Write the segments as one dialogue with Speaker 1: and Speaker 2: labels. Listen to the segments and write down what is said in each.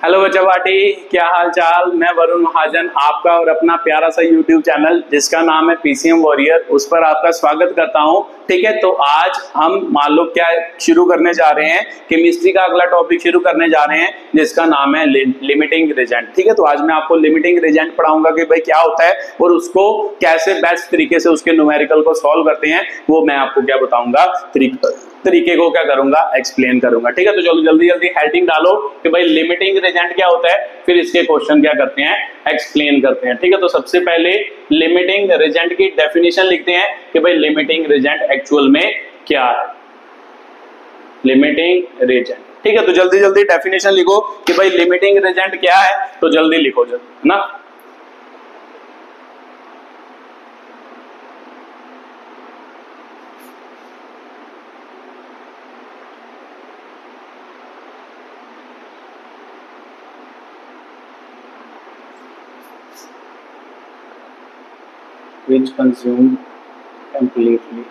Speaker 1: Hello बच्चा party, क्या हाल चाल। मैं वरुण महाजन, आपका और अपना प्यारा सा यूट्यूब चैनल जिसका नाम है पीसीएम वॉरियर, उस पर आपका स्वागत करता हूं। ठीक है, तो आज हम मान लो क्या शुरू करने जा रहे हैं, केमिस्ट्री का अगला टॉपिक शुरू करने जा रहे हैं जिसका नाम है लिमिटिंग रिएजेंट। ठीक है, तो आज मैं आपको लिमिटिंग रिएजेंट पढ़ाऊंगा कि भाई क्या होता है और उसको कैसे बेस्ट तरीके से उसके न्यूमेरिकल को सॉल्व करते हैं, वो मैं आपको क्या बताऊंगा, तरीके को क्या करूंगा, एक्सप्लेन करूंगा। ठीक है, तो चलो जल्दी जल्दी हेडिंग डालो कि भाई लिमिटिंग रिएजेंट क्या होता है, फिर इसके क्वेश्चन क्या करते हैं, एक्सप्लेन करते हैं। ठीक है, तो सबसे पहले लिमिटिंग रिएजेंट की डेफिनेशन लिखते हैं कि भाई लिमिटिंग रिएजेंट एक्चुअल में क्या है। लिमिटिंग रिएजेंट, ठीक है, तो जल्दी जल्दी डेफिनेशन लिखो कि भाई लिमिटिंग रिएजेंट क्या है, तो जल्दी लिखो जल्दी, है ना। which consumed completely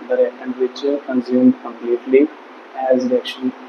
Speaker 1: the reactant which consumed completely as reaction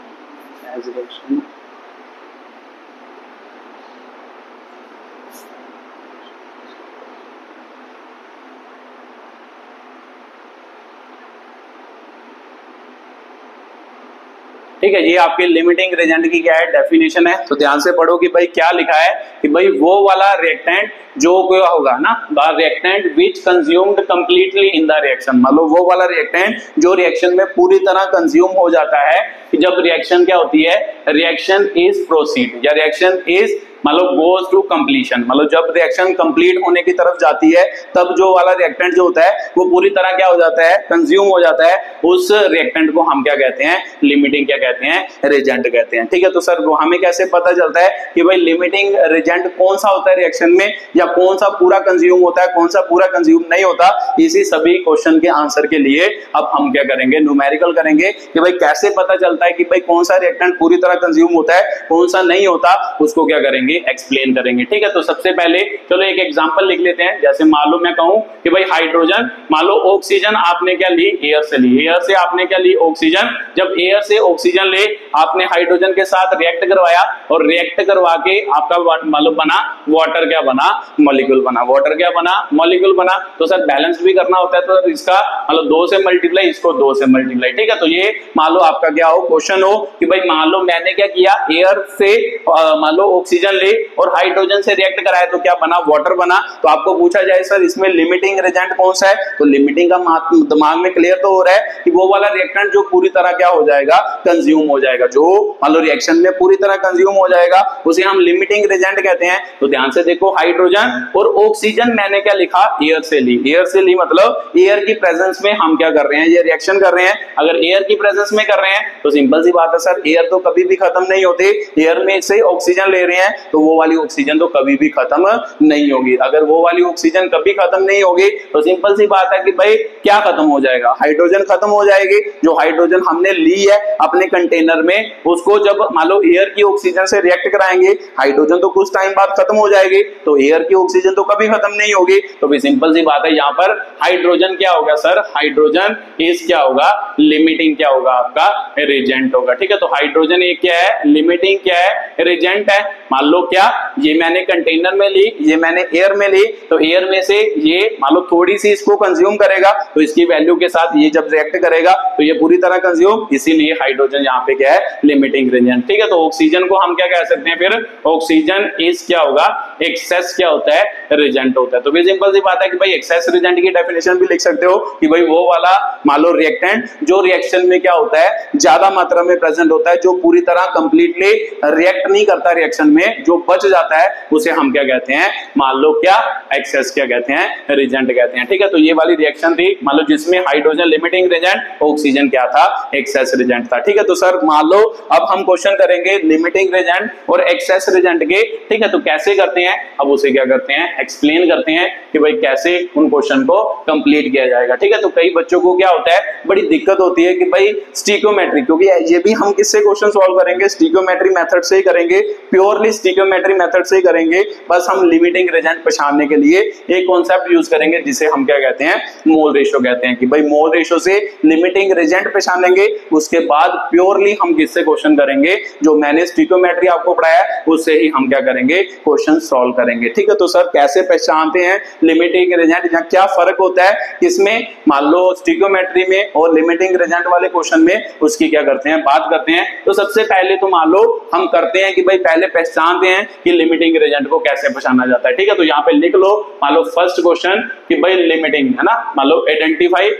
Speaker 1: ठीक है, ये आपके लिमिटिंग रिएजेंट की क्या है, डेफिनेशन है। तो ध्यान से पढ़ो कि भाई क्या लिखा है कि भाई वो वाला रिएक्टेंट जो क्या होगा ना, the reactant which consumed completely in the reaction, मतलब वो वाला रिएक्टेंट जो रिएक्शन में पूरी तरह कंज्यूम हो जाता है। कि जब रिएक्शन क्या होती है, रिएक्शन इज प्रोसीड या रिएक्शन इज मतलब गोज टू कंप्लीशन, मतलब जब रिएक्शन कंप्लीट होने की तरफ जाती है तब जो वाला रिएक्टेंट जो होता है वो पूरी तरह क्या हो जाता है, कंज्यूम हो जाता है। उस रिएक्टेंट को हम क्या कहते हैं, लिमिटिंग क्या कहते हैं, रिएजेंट कहते हैं। ठीक है, तो सर वो हमें कैसे पता चलता है कि भाई लिमिटिंग रिएजेंट कौन सा होता है रिएक्शन में, या कौन सा पूरा कंज्यूम होता है, कौन सा पूरा कंज्यूम नहीं होता। इसी सभी क्वेश्चन के आंसर के लिए अब हम क्या करेंगे, न्यूमेरिकल करेंगे कि भाई कैसे पता चलता है कि भाई कौन सा रिएक्टेंट पूरी तरह कंज्यूम होता है, कौन सा नहीं होता, उसको क्या करेंगे, एक्सप्लेन करेंगे। ठीक है, तो सबसे पहले चलो एक एग्जांपल लिख लेते हैं। जैसे मान लो मैं कहूं कि भाई हाइड्रोजन, मान लो ऑक्सीजन आपने क्या ली, एयर से ली, एयर से आपने क्या ली, ऑक्सीजन। जब एयर से ऑक्सीजन ले आपने हाइड्रोजन के साथ रिएक्ट करवाया और रिएक्ट करवा के आपका मान लो बना वाटर, क्या बना, मॉलिक्यूल बना, वाटर क्या बना, मॉलिक्यूल बना। तो सर बैलेंस भी करना होता है, तो इसका मतलब 2 से मल्टीप्लाई, इसको 2 से मल्टीप्लाई। ठीक है, तो ये मान लो आपका क्या हो, क्वेश्चन हो कि भाई मान लो मैंने क्या किया, एयर से मान लो ऑक्सीजन ले और हाइड्रोजन से रिएक्ट कराया तो क्या बना, वाटर बना। तो आपको पूछा जाए सर इसमें लिमिटिंग रिएजेंट कौन सा है, तो लिमिटिंग का दिमाग में क्लियर तो हो रहा है कि वो वाला रिएक्टेंट जो पूरी तरह क्या हो जाएगा, कंज्यूम हो जाएगा, जो मान लो रिएक्शन में पूरी तरह कंज्यूम हो जाएगा, उसे हम लिमिटिंग रिएजेंट कहते हैं। तो ध्यान से देखो, हाइड्रोजन और ऑक्सीजन मैंने क्या लिखा, एयर से ली, एयर से ली मतलब एयर की प्रेजेंस में हम क्या कर रहे हैं, ये रिएक्शन कर रहे हैं। अगर एयर की प्रेजेंस में कर रहे हैं तो सिंपल सी बात है सर, एयर तो कभी भी खत्म नहीं होती, एयर में से ऑक्सीजन ले रहे हैं तो वो वाली ऑक्सीजन तो कभी भी खत्म नहीं होगी। अगर वो वाली ऑक्सीजन कभी खत्म नहीं होगी तो सिंपल सी बात है कि भाई क्या खत्म हो जाएगा, हाइड्रोजन खत्म हो जाएगी। जो हाइड्रोजन हमने ली है अपने कंटेनर में, उसको जब मान लो एयर की ऑक्सीजन से रिएक्ट कराएंगे, हाइड्रोजन तो कुछ टाइम बाद खत्म हो जाएगी, तो एयर की ऑक्सीजन तो कभी खत्म नहीं होगी। तो भी सिंपल सी बात है, यहाँ पर हाइड्रोजन क्या होगा सर, हाइड्रोजन इज क्या होगा, लिमिटिंग क्या होगा, आपका रिएजेंट होगा। ठीक है, तो हाइड्रोजन ये क्या है, लिमिटिंग क्या है, रिएजेंट है। मान लो क्या, ये मैंने कंटेनर में ली, ये मैंने एयर में ली, तो एयर में से ये मान लो थोड़ी सी इसको कंज्यूम करेगा, तो इसकी वैल्यू के साथ ये जब रिएक्ट करेगा तो ये पूरी तरह कंज्यूम, इसीलिए हाइड्रोजन यहाँ पे क्या है, लिमिटिंग रिएजेंट। ठीक है, तो ऑक्सीजन को हम क्या कह सकते हैं फिर, ऑक्सीजन इज क्या होगा, एक्सेस क्या होता है, रिएजेंट होता है। तो भी सिंपल सी बात है कि भाई एक्सेस रिएजेंट की डेफिनेशन भी लिख सकते हो कि भाई वो वाला मान लो रिएक्टेंट जो रिएक्शन में क्या होता है, ज्यादा मात्रा में प्रेजेंट होता है, जो पूरी तरह कंप्लीटली रिएक्ट नहीं करता रिएक्शन में, जो बच जाता है उसे हम क्या कहते हैं, मान लो क्या, एक्सेस क्या कहते हैं, रिएजेंट कहते हैं। ठीक है, तो ये वाली रिएक्शन थी मान लो जिसमें हाइड्रोजन लिमिटिंग रिएजेंट, ऑक्सीजन क्या था, एक्सेस रिएजेंट था। ठीक है, तो सर मान लो अब हम क्वेश्चन करेंगे लिमिटिंग रिएजेंट और एक्सेस रिएजेंट के। ठीक है, तो कैसे करते हैं, अब उसे क्या करते हैं, एक्सप्लेन करते हैं कि भाई कैसे उन क्वेश्चन को कंप्लीट किया जाएगा। ठीक है, तो कई बच्चों को क्या होता है, बड़ी दिक्कत होती है कि भाई स्टिकोमेट्री, क्योंकि ये भी हम किससे क्वेश्चन सॉल्व करेंगे, स्टिकोमेट्री मेथड से ही करेंगे, प्योरली स्टिक्योमेट्री मेथड से ही करेंगे, बस हम लिमिटिंग रिजल्ट पहचानने के लिए एक कॉन्सेप्ट यूज करेंगे जिसे हम क्या कहते हैं, मोल रेशियो कहते हैं। कि भाई मोल रेशियो से लिमिटिंग रिजल्ट पहचानेंगे, उसके बाद प्योरली हम किससे क्वेश्चन करेंगे, जो मैंने स्टिक्योमेट्री आपको पढ़ाया उससे ही हम क्या करेंगे, क्वेश्चन सॉल्व करेंगे। ठीक है, तो सर कैसे पहचानते हैं लिमिटिंग रिजल्ट, या क्या फर्क होता है इसमें, मान लो स्टिक्योमेट्री में और लिमिटिंग रिजल्ट वाले क्वेश्चन में, उसकी क्या करते हैं, बात करते हैं। तो सबसे पहले तो मान लो हम करते हैं कि भाई पहले पहचानते हैं कि लिमिटिंग रिजल्ट को कैसे पहचाना जाता है। ठीक है, तो यहाँ पे लिख लो, मान लो फर्स्ट क्वेश्चन कि भाई लिमिटिंग है ना, मान लो आइडेंटिफाई,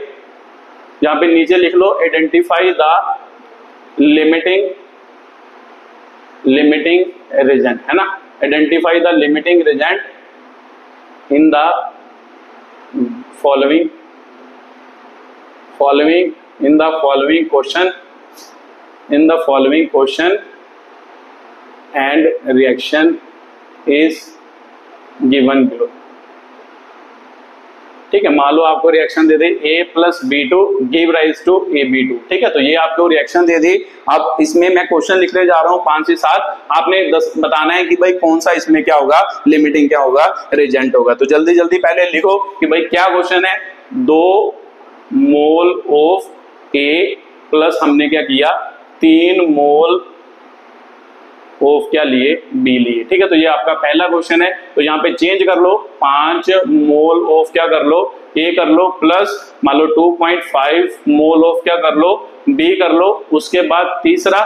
Speaker 1: यहाँ पे नीचे लिख लो आइडेंटिफाई द लिमिटिंग रिजल्ट है ना, identify the limiting result in the following question and reaction is given below। ठीक है, मान लो आपको रिएक्शन दे दी a plus b2 give rise to ab2। ठीक है, तो ये आपको रिएक्शन दे दी। अब इसमें मैं क्वेश्चन लिखने जा रहा हूँ 5 से 7, आपने 10 बताना है कि भाई कौन सा इसमें क्या होगा, लिमिटिंग क्या होगा, रिजल्ट होगा। तो जल्दी जल्दी पहले लिखो कि भाई क्या क्वेश्चन है, 2 मोल ऑफ a प्लस हमने क्या किया, 3 मोल ऑफ क्या लिए, बी लिए। ठीक है, तो ये आपका पहला क्वेश्चन है। तो यहाँ पे चेंज कर लो, 5 मोल ऑफ क्या कर लो, ए कर लो, प्लस मान लो 2.5 मोल ऑफ क्या कर लो, बी कर लो। उसके बाद तीसरा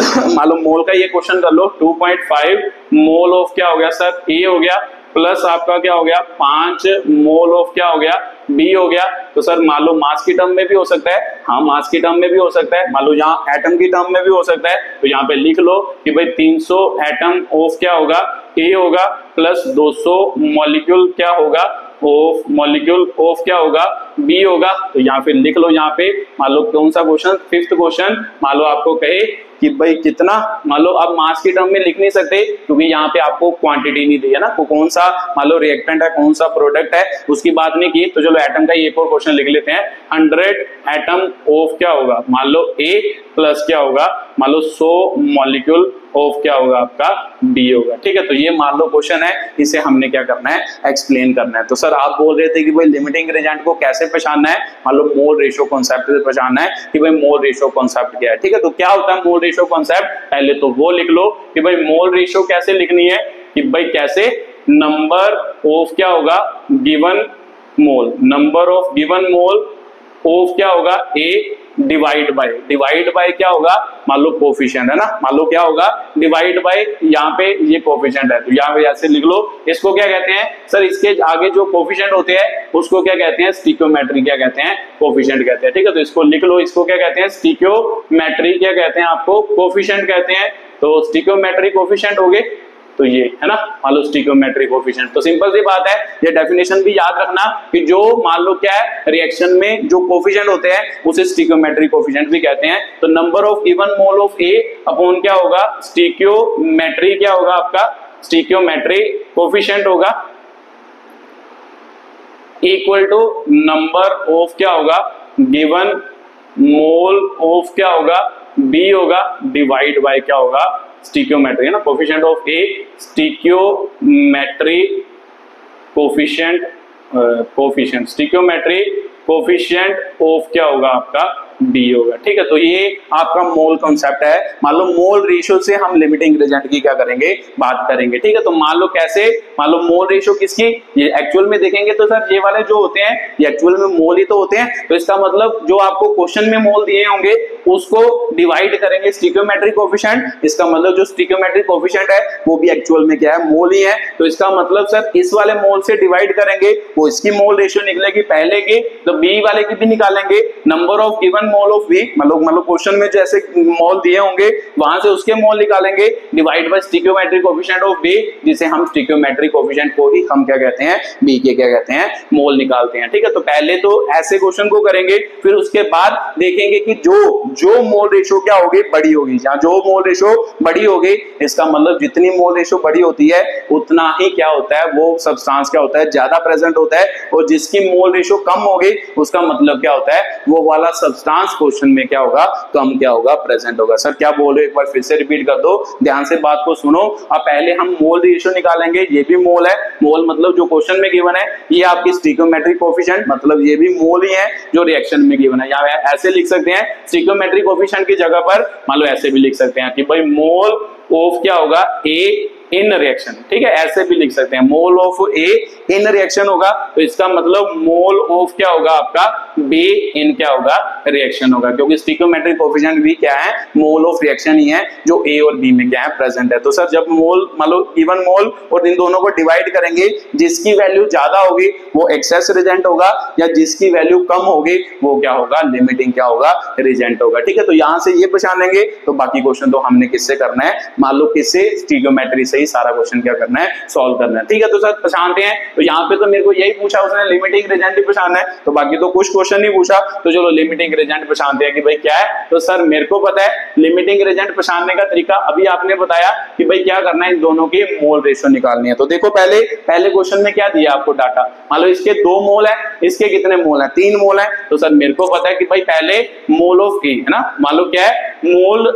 Speaker 1: मान लो मोल का ये क्वेश्चन कर लो, 2.5 मोल ऑफ क्या हो गया सर, ए हो गया, प्लस आपका क्या हो गया, 5 मोल ऑफ क्या हो गया, बी हो गया। तो सर मान लो मास की टर्म में भी हो सकता है, हाँ मास की टर्म में भी हो सकता है, मान लो यहाँ एटम की टर्म में भी हो सकता है। तो यहाँ पे लिख लो कि भाई 300 एटम ऑफ क्या होगा, ए होगा, प्लस 200 मॉलिक्यूल क्या होगा, ऑफ मॉलिक्यूल ऑफ क्या होगा, बी होगा। तो यहाँ पे लिख लो, यहाँ पे मान लो कौन सा क्वेश्चन, 5th क्वेश्चन, मान लो आपको कहे कि भाई कितना, मान लो अब मास की टर्म में लिख नहीं सकते क्योंकि यहाँ पे आपको क्वांटिटी नहीं दी है ना, तो कौन सा मान लो रिएक्टेंट है, कौन सा प्रोडक्ट है, उसकी बात नहीं की। तो चलो एटम का एक और क्वेश्चन लिख लेते हैं, 100 एटम ऑफ क्या होगा, मान लो ए, प्लस क्या होगा, मान लो 100 मॉलिक्यूल ऑफ क्या होगा आपका, बी होगा। ठीक है, तो ये मान लो क्वेश्चन है, इसे हमने क्या करना है, एक्सप्लेन करना है। तो सर आप बोल रहे थे कि भाई लिमिटिंग रिजल्ट को कैसे पहचानना है, मान लो मोल रेशियो कॉन्सेप्ट से पहचानना है कि भाई मोल रेशियो कॉन्सेप्ट क्या है। ठीक है, तो क्या होता है मोल रेशियो कॉन्सेप्ट, पहले तो वो लिख लो कि भाई मोल रेशियो कैसे लिखनी है, कि भाई कैसे, नंबर ऑफ क्या होगा, given mole, number of given mole of क्या होगा, ए डिवाइड बाय क्या होगा, मान लो कोफिशिएंट है ना, मान लो क्या होगा, डिवाइड बाय यहाँ पे ये कोफिशिएंट है, तो यहाँ पे ऐसे लिख लो। इसको क्या कहते हैं सर, इसके आगे जो कोफिशिएंट होते हैं उसको क्या कहते हैं, स्टिक्योमेट्री क्या कहते हैं, कोफिशिएंट कहते हैं। ठीक है, तो इसको लिख लो, इसको क्या कहते हैं, स्टिक्योमेट्री क्या कहते हैं, आपको कोफिशिएंट कहते हैं। तो स्टिक्योमेट्री कोफिशिएंट हो गए, तो ये है ना, मान लो स्टिक्योमेट्री कोफिशिएंट। तो सिंपल सी बात है, ये डेफिनेशन भी याद रखना कि जो मान लो क्या है, रिएक्शन में जो कोफिशिएंट होते हैं उसे स्टिक्योमेट्री कोफिशिएंट भी कहते हैं। तो number of given mole of A upon क्या होगा, स्टिक्योमेट्री क्या होगा आपका, स्टिक्योमेट्री कोफिशिएंट होगा, इक्वल टू नंबर ऑफ क्या होगा, गिवन मोल ऑफ क्या होगा, बी होगा, डिवाइड बाय क्या होगा, स्टिक्योमेट्री है ना, coefficient of A, stoichiometry coefficient stoichiometry coefficient of क्या होगा आपका, बी होगा। ठीक है, तो ये आपका मोल कॉन्सेप्ट है। मान लो मोल रेशियो से हम लिमिटिंग रिजल्ट की क्या करेंगे, बात करेंगे। ठीक है, तो मान लो कैसे, मान लो मोल रेशियो किसकी, ये एक्चुअल में देखेंगे तो सर ये वाले जो होते हैं ये एक्चुअल में मोल ही तो होते हैं। तो इसका मतलब जो आपको क्वेश्चन में मोल दिए होंगे उसको डिवाइड करेंगे स्टिक्योमेट्री कोफिशिएंट, इसका मतलब जो स्टिक्योमेट्री कोफिशिएंट है वो भी एक्चुअल में क्या है, मोल ही है। तो इसका मतलब सर इस वाले मोल से डिवाइड करेंगे, वो इसकी मोल रेशियो निकलेगी पहले की, तो बी वाले की भी निकालेंगे, number of given mole of B, मतलब क्वेश्चन में जैसे मोल दिए होंगे वहां से उसके मोल निकालेंगे, divide by stoichiometry coefficient of B, जिसे हम स्टिक्योमेट्री कोफिशिएंट को ही हम क्या कहते हैं, बी के क्या कहते हैं, मोल निकालते हैं। ठीक है, तो पहले तो ऐसे क्वेश्चन को करेंगे, फिर उसके बाद देखेंगे कि जो जो मोल रेशो क्या होगी, बड़ी होगी। जहां जो मोल रेशो बड़ी होगी, इसका मतलब जितनी मोल रेशो बड़ी होती है उतना ही क्या होता है, वो सब्सटेंस क्या होता है, ज्यादा प्रेजेंट होता है। और जिसकी मोल रेशो कम होगी, उसका मतलब क्या होता है, वो वाला सब्सटेंस क्वेश्चन में क्या होगा, कम क्या होगा, प्रेजेंट होगा। सर क्या बोल रहे हो, एक बार फिर से रिपीट कर दो, ध्यान से बात को सुनो। अब पहले हम मोल रेशो निकालेंगे, ये भी मोल है, मोल मतलब जो क्वेश्चन में गिवन है, ये आपकी स्टिकियोमेट्रिक कोफिशिएंट, मतलब ये भी मोल ही है जो रिएक्शन में गिवन है। या ऐसे लिख सकते हैं, स्टिकियोमेट्रिक कोफिशिएंट की जगह पर मान लो ऐसे भी लिख सकते हैं कि भाई मोल ऑफ क्या होगा, ए इन रिएक्शन, ठीक है, ऐसे भी लिख सकते हैं, मोल ऑफ ए इन रिएक्शन होगा, तो इसका मतलब मोल ऑफ क्या होगा आपका, बी इन क्या होगा, रिएक्शन होगा, क्योंकि स्टिकियोमेट्रिक कोफिशिएंट भी क्या है, मोल ऑफ रिएक्शन ही है, जो ए और बी में क्या है, प्रेजेंट है। तो सर जब मोल मतलब इवन मोल और इन दोनों को डिवाइड करेंगे, जिसकी वैल्यू ज्यादा होगी वो एक्सेस रिजेंट होगा, या जिसकी वैल्यू कम होगी वो क्या होगा, लिमिटिंग क्या होगा, रिजेंट होगा। ठीक है, तो यहां से ये पहचान लेंगे, तो बाकी क्वेश्चन तो हमने किससे करना है, मान लो किससे, स्टिकियोमेट्री से ही सारा क्वेश्चन क्या करना है, सॉल्व करना है। ठीक है, तो सर पहचानते हैं, तो यहाँ पे तो मेरे को यही पूछा उसने, लिमिटिंग रिजेंट ही पहचानना है, तो बाकी तो कुछ क्वेश्चन नहीं पूछा, तो चलो लिमिटिंग रिजेंट पहचानते हैं कि भाई क्या है। तो सर मेरे को पता है लिमिटिंग रिजेंट पहचानने का तरीका, अभी आपने बताया कि भाई क्या करना है, इन दोनों की मोल रेशियो निकालनी है। तो देखो पहले क्वेश्चन में क्या दिया आपको डाटा, मान लो इसके 2 मोल है, इसके कितने मोल है, 3 मोल है। तो सर मेरे को पता है कि भाई पहले मोल ऑफ ए है ना, मान लो क्या है, मोल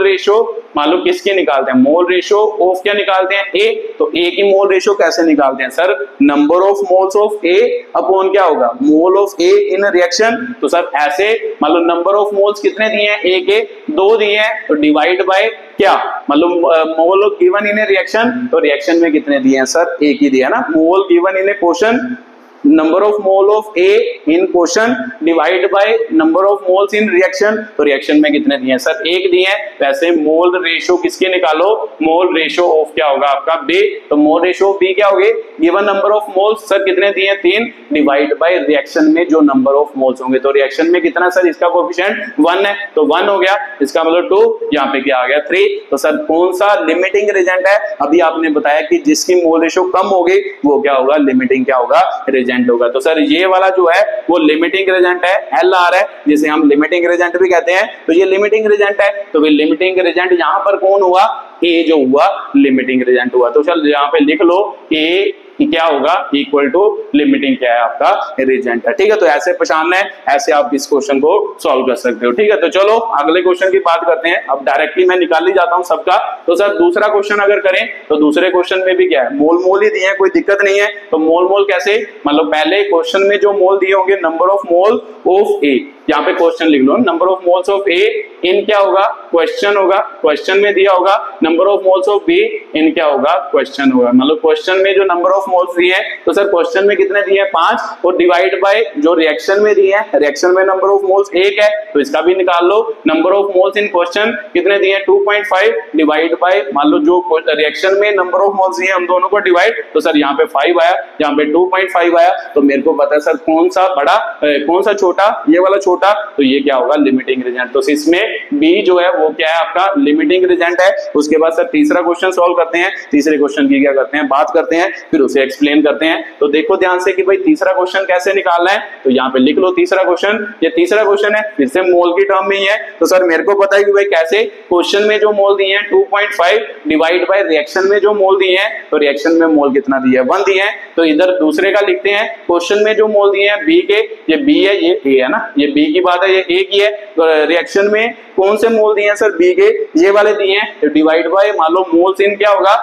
Speaker 1: रेशो मान लो किसके निकालते हैं, मोल रेशो ऑफ क्या निकालते हैं, ए। तो ए की मोल रेशो कैसे निकालते हैं sir, number of moles of A upon क्या होगा, मोल ऑफ ए इन रिएक्शन। तो सर ऐसे मान लो नंबर ऑफ मोल्स कितने दिए हैं, ए के 2 दिए हैं, तो डिवाइड बाय क्या, मतलब mole of given in a reaction, तो रिएक्शन में कितने दिए हैं सर, एक ही दिया ना, mole given in a question, number of mole of A in question divide by number of moles in reaction, तो रिएक्शन में कितने दिए हैं सर, 1 दिए हैं। वैसे मोल रेशो किसके निकालो, मोल रेशो ऑफ क्या होगा आपका, बी। तो मोल रेशो ऑफ बी क्या होगी, given number of moles sir कितने दिए हैं, 3 डिवाइड बाय रिएक्शन में जो नंबर ऑफ मोल्स होंगे, तो रिएक्शन में कितना सर, इसका कोएफिशिएंट 1 है, तो 1 हो गया, इसका मतलब 2, यहाँ पे क्या आ गया 3। तो सर कौन सा लिमिटिंग रिजेंट है, अभी आपने बताया कि जिसकी मोल रेशो कम होगी वो क्या होगा, लिमिटिंग क्या होगा, रिजेंट होगा। तो सर ये वाला जो है वो लिमिटिंग रिजेंट है, LR है, जिसे हम लिमिटिंग रिजेंट भी कहते हैं, तो ये लिमिटिंग रिजेंट है। तो फिर लिमिटिंग रिजेंट यहां पर कौन हुआ, ए जो हुआ लिमिटिंग रिजेंट हुआ। तो चल यहाँ पे लिख लो, ए क्या होगा, इक्वल टू लिमिटिंग क्या है आपका, रिजेंट है। ठीक है, तो ऐसे पहचानना है, ऐसे आप इस क्वेश्चन को सॉल्व कर सकते हो। ठीक है, तो चलो अगले क्वेश्चन की बात करते हैं। अब डायरेक्टली मैं निकाल ही जाता हूं सबका। तो सर दूसरा क्वेश्चन अगर करें, तो दूसरे क्वेश्चन में भी क्या है, मोल ही दिए हैं, कोई दिक्कत नहीं है। तो मोल कैसे, मतलब पहले क्वेश्चन में जो मोल दिए होंगे, नंबर ऑफ मोल ऑफ ए, यहाँ पे क्वेश्चन लिख लो, number of moles of A इन क्या होगा, क्वेश्चन होगा, क्वेश्चन में दिया होगा, number of moles of be in क्या होगा, क्वेश्चन होगा। मतलब क्वेश्चन में जो नंबर ऑफ मोल्स दिए हैं, तो सर क्वेश्चन में कितने दिए हैं, 5, और डिवाइड बाय जो रिएक्शन में दिए हैं, रिएक्शन में नंबर ऑफ मोल्स 1 है, तो इसका भी निकाल लो। Number of moles in question कितने दिए हैं, 2.5, डिवाइड बाय मान लो जो रिएक्शन में नंबर ऑफ मोल्स दिए हैं हम दोनों को डिवाइड, तो सर यहाँ पे 5 आया, यहाँ पे 2.5 आया। तो मेरे को पता है सर कौन सा बड़ा कौन सा छोटा, ये वाला छोटा, तो ये क्या होगा, लिमिटिंग रिजेंट। तो इसमें बी जो है वो क्या है आपका, लिमिटिंग रिजेंट है। उसके बाद सर तीसरा क्वेश्चन सॉल्व करते हैं, तीसरे क्वेश्चन की क्या करते हैं, बात करते हैं, फिर उसे एक्सप्लेन करते हैं। तो देखो ध्यान से कि भाई तीसरा क्वेश्चन कैसे निकालना है, तो यहाँ पे लिख लो तीसरा क्वेश्चन, ये तीसरा क्वेश्चन है, फिर से मोल की टर्म में ही है। तो सर मेरे को पता है कि भाई कैसे, क्वेश्चन में जो मोल दिए हैं 2.5 डिवाइड बाय रिएक्शन में जो मोल दिए हैं, तो रिएक्शन में मोल कितना दिया है, 1 दिए हैं। तो इधर दूसरे का लिखते हैं, क्वेश्चन में जो मोल दिए हैं बी के, ये बी है, ये ए है ना, ये बी की बात है, ये ए की है। तो रिएक्शन में कौन से मोल दिए हैं सर, बी के, ये वाले दिए हैं, तो डिवाइड बाय मान लो मोल्स इन क्या होगा,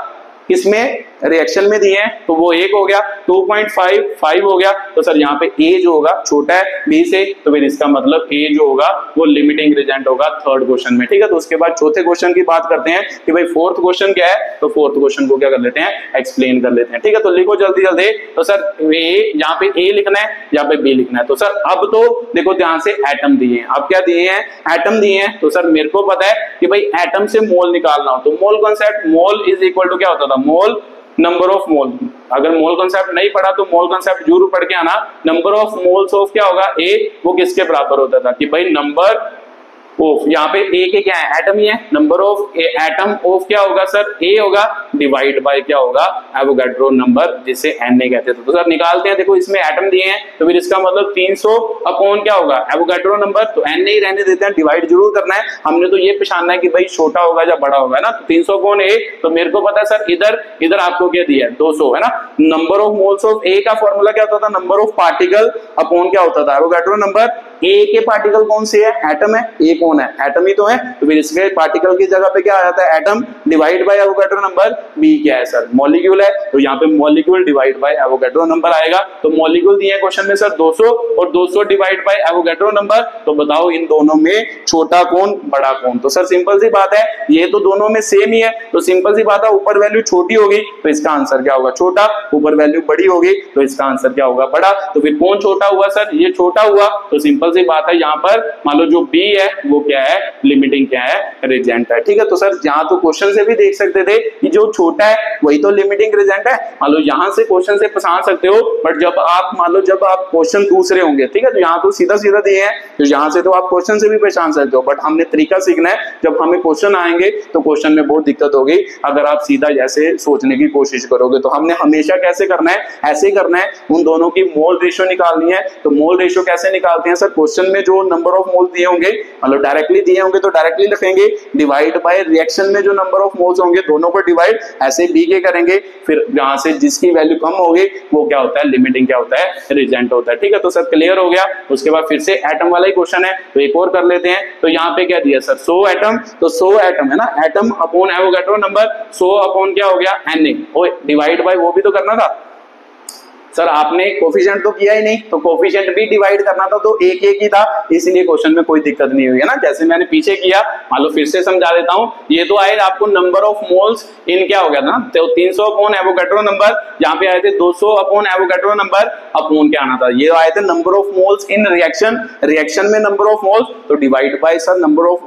Speaker 1: किसमें, रिएक्शन में दिए हैं, तो वो 1 हो गया, 2.5 हो गया। तो सर यहाँ पे ए जो होगा छोटा है बी से, तो फिर इसका मतलब ए जो होगा वो लिमिटिंग रिजेंट होगा थर्ड क्वेश्चन में। ठीक है, तो उसके बाद चौथे क्वेश्चन की बात करते हैं कि भाई फोर्थ क्वेश्चन क्या है, तो फोर्थ क्वेश्चन को क्या कर लेते हैं, एक्सप्लेन कर लेते हैं। ठीक है, तो लिखो जल्दी जल्दी। तो सर ए, यहाँ पे ए लिखना है, यहाँ पे बी लिखना है। तो सर अब तो देखो ध्यान से, एटम दिए हैं, अब क्या दिए हैं, एटम दिए हैं। तो सर मेरे को पता है कि भाई एटम से मोल निकालना हो, तो mole concept, mole is equal to क्या होता था, मोल नंबर ऑफ मोल। अगर मोल कॉन्सेप्ट नहीं पढ़ा तो मोल कॉन्सेप्ट जरूर पढ़ के आना। नंबर ऑफ मोल्स ऑफ क्या होगा, ए, वो किसके बराबर होता था कि भाई नंबर ऑफ, यहाँ पे ए के क्या है, एटम ही है, नंबर ऑफ एटम ऑफ क्या होगा सर, ए होगा, डिवाइड बाय क्या होगा, एवोगाड्रो नंबर, जिसे एन ए कहते थे। तो सर निकालते हैं, देखो इसमें एटम दिए हैं तो फिर इसका मतलब 300 अपॉन क्या होगा, एवोगाड्रो नंबर, तो एन ए ही रहने देते हैं, डिवाइड जरूर करना है, हमने तो ये पहचानना है कि भाई छोटा होगा या बड़ा होगा ना, तो 300 अपॉन ए, तो मेरे को पता है सर इधर आपको क्या दिया है 200 है ना। नंबर ऑफ मोल्स ऑफ ए का फॉर्मूला क्या होता था, नंबर ऑफ पार्टिकल अपॉन क्या होता था, एवोगाड्रो नंबर। ए के पार्टिकल कौन से है, एटम है, ए कौन है, एटम ही तो है, तो फिर इसके पार्टिकल की जगह पे क्या आ जाता है, atom divide by Avogadro number. B क्या है सर, मॉलिक्यूल है, तो यहाँ पे molecule divide by Avogadro number आएगा। तो मॉलिक्यूल दिए क्वेश्चन में सर 200 और 200 डिवाइड बाय एवोगाड्रो नंबर, तो बताओ इन दोनों में छोटा कौन बड़ा कौन। तो सर सिंपल सी बात है, ये तो दोनों में सेम ही है, तो सिंपल सी बात है, ऊपर वैल्यू छोटी होगी तो इसका आंसर क्या होगा, छोटा, ऊपर वैल्यू बड़ी होगी तो इसका आंसर क्या होगा, बड़ा। तो फिर कौन छोटा हुआ सर, ये छोटा हुआ, तो सिंपल सी बात है, यहाँ पर मान लो जो बी है वो क्या है, लिमिटिंग क्या है, रिजेंट है। ठीक है, तो सर यहाँ तो क्वेश्चन से भी देख सकते थे कि जो छोटा है वही तो लिमिटिंग रिजेंट है, मान लो यहाँ से क्वेश्चन से पहचान सकते हो, बट जब आप मान लो जब आप क्वेश्चन दूसरे होंगे, ठीक है, तो यहाँ तो सीधा सीधा दिए हैं, तो यहाँ से तो आप क्वेश्चन से भी पहचान सकते हो, बट हमने तरीका सीखना है, जब हमें क्वेश्चन आएंगे तो क्वेश्चन में बहुत दिक्कत होगी अगर आप सीधा जैसे सोचने की कोशिश करोगे। तो हमने हमेशा कैसे करना है, ऐसे करना है, उन दोनों की मोल रेशियो निकालनी है। तो मोल रेशियो कैसे निकालते हैं सर, क्वेश्चन में जो नंबर ऑफ मोल्स दिए होंगे, मतलब डायरेक्टली दिए होंगे तो डायरेक्टली लिखेंगे, डिवाइड बाय रिएक्शन में जो नंबर ऑफ मोल्स होंगे दोनों को डिवाइड ऐसे बी के करेंगे, फिर यहां से जिसकी वैल्यू कम होगी वो क्या होता है, लिमिटिंग क्या होता है, रिजेंट होता है। ठीक है, तो सर क्लियर हो गया। उसके बाद फिर से एटम वाला ही क्वेश्चन है, तो एक और कर लेते हैं। तो यहाँ पे क्या दिया सर, 100 एटम, तो 100 एटम है ना, atom upon Avogadro number, 100 upon क्या हो गया, Na, ओ डिवाइड बाय वो भी तो करना था सर, आपने कोफिशिएंट तो किया ही नहीं, तो कोफिशिएंट भी डिवाइड करना था, तो एक ही था, इसलिए क्वेश्चन में कोई दिक्कत नहीं हुई है ना, जैसे मैंने पीछे किया। मान लो फिर से समझा देता हूं, ये तो आए आपको नंबर ऑफ मोल्स इन क्या हो गया ना, तो 300 अपॉन एवोगाड्रो नंबर, यहाँ पे आए थे 200 अपॉन एवोगाड्रो नंबर, अपॉन क्या आना था, ये आए थे number of moles in reaction, reaction में नंबर ऑफ मोल्स, तो divide by sir number of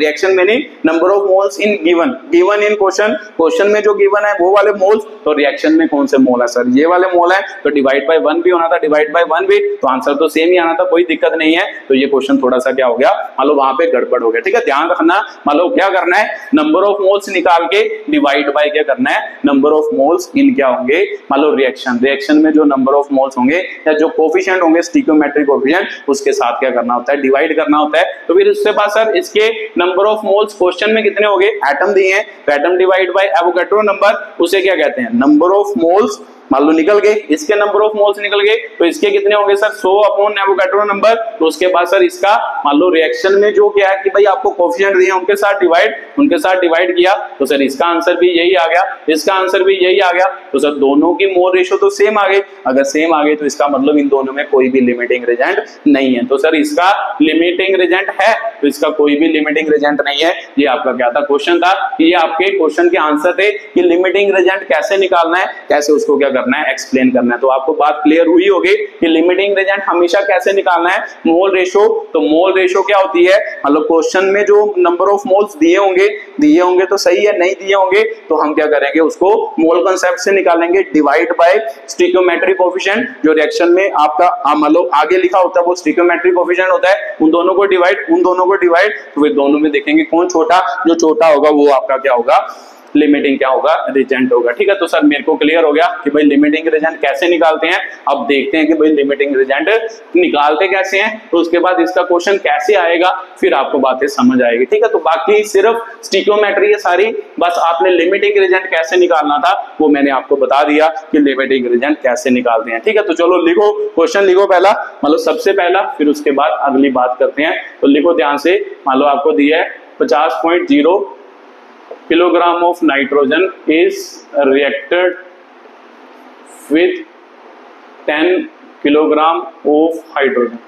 Speaker 1: reaction में नहीं, number of moles in given, given in question, question में जो गिवन है वो वाले मोल्स, तो रिएक्शन में कौन से मोल है सर, ये वाले मोल है, तो डिवाइड बाय 1 भी होना था, डिवाइड बाय 1 भी, तो आंसर तो सेम ही आना था, कोई दिक्कत नहीं है। तो ये क्वेश्चन थोड़ा सा क्या हो गया, मान लो वहां पे गड़बड़ हो गया। ठीक है, ध्यान रखना, मान लो क्या करना है, नंबर ऑफ मोल्स निकाल के डिवाइड बाय क्या करना है, नंबर ऑफ मोल्स इन क्या होंगे, मान लो रिएक्शन, रिएक्शन में जो नंबर ऑफ मोल्स होंगे या जो कोफिशिएंट होंगे, स्टिकियोमेट्रिक कोफिशिएंट, उसके साथ क्या करना होता है, डिवाइड करना होता है। तो फिर उसके बाद सर इसके नंबर ऑफ मोल्स क्वेश्चन में कितने हो गए, एटम दिए हैं, तो atom divide by Avogadro number, उसे क्या कहते हैं, नंबर ऑफ मोल्स, मान लो निकल गए, इसके नंबर ऑफ मोल्स निकल गए, तो इसके कितने होंगे सर, 100 अपॉन एवोगाड्रो नंबर। तो उसके बाद सर इसका मान लो रिएक्शन में जो क्या है कि भाई आपको कोफिशिएंट दिए उनके साथ डिवाइड किया, तो सर इसका आंसर भी यही आ गया, इसका आंसर भी यही आ गया। तो सर दोनों की मोल रेशियो तो सेम आ गई, अगर सेम आ गई तो इसका मतलब इन दोनों में कोई भी लिमिटिंग रिजेंट नहीं है। तो सर इसका लिमिटिंग रिजेंट है, तो इसका कोई भी लिमिटिंग रिजेंट नहीं है। ये आपका क्या था, क्वेश्चन था, ये आपके क्वेश्चन के आंसर थे कि लिमिटिंग रिजेंट कैसे निकालना है, कैसे उसको क्या करना है, एक्सप्लेन करना है। तो आपको बात क्लियर हुई होगी कि लिमिटिंग रिजेंट हमेशा कैसे निकालना है, मोल रेशियो। तो मोल रेशियो क्या होती है, मतलब क्वेश्चन में जो नंबर ऑफ मोल्स दिए होंगे तो सही है, नहीं दिए होंगे तो हम क्या करेंगे, उसको मोल कांसेप्ट से निकालेंगे, डिवाइड बाय स्टिकियोमेट्रिक कोफिशिएंट, जो रिएक्शन में आपका मान लो आगे लिखा होता है वो स्टिकियोमेट्रिक कोफिशिएंट होता है, उन दोनों को डिवाइड, तो फिर दोनों में देखेंगे कौन छोटा, जो छोटा होगा वो आपका क्या होगा, लिमिटिंग क्या होगा, रिजेंट होगा। ठीक है, तो सर मेरे को क्लियर हो गया कि भाई लिमिटिंग रिजेंट कैसे निकालते हैं। अब देखते हैं कि भाई लिमिटिंग रिजेंट निकालते कैसे हैं, तो उसके बाद इसका क्वेश्चन कैसे आएगा, फिर आपको बातें समझ आएगी। ठीक है, तो बाकी सिर्फ स्टिकियोमेट्री है सारी, बस आपने लिमिटिंग रिजेंट कैसे निकालना था वो मैंने आपको बता दिया कि लिमिटिंग रिजेंट कैसे निकालते हैं। ठीक है, तो चलो लिखो, क्वेश्चन लिखो पहला, मतलब सबसे पहला, फिर उसके बाद अगली बात करते हैं। तो लिखो ध्यान से, मान लो आपको दिया है 50.0 kilogram of nitrogen is reacted with 10 kilogram of hydrogen।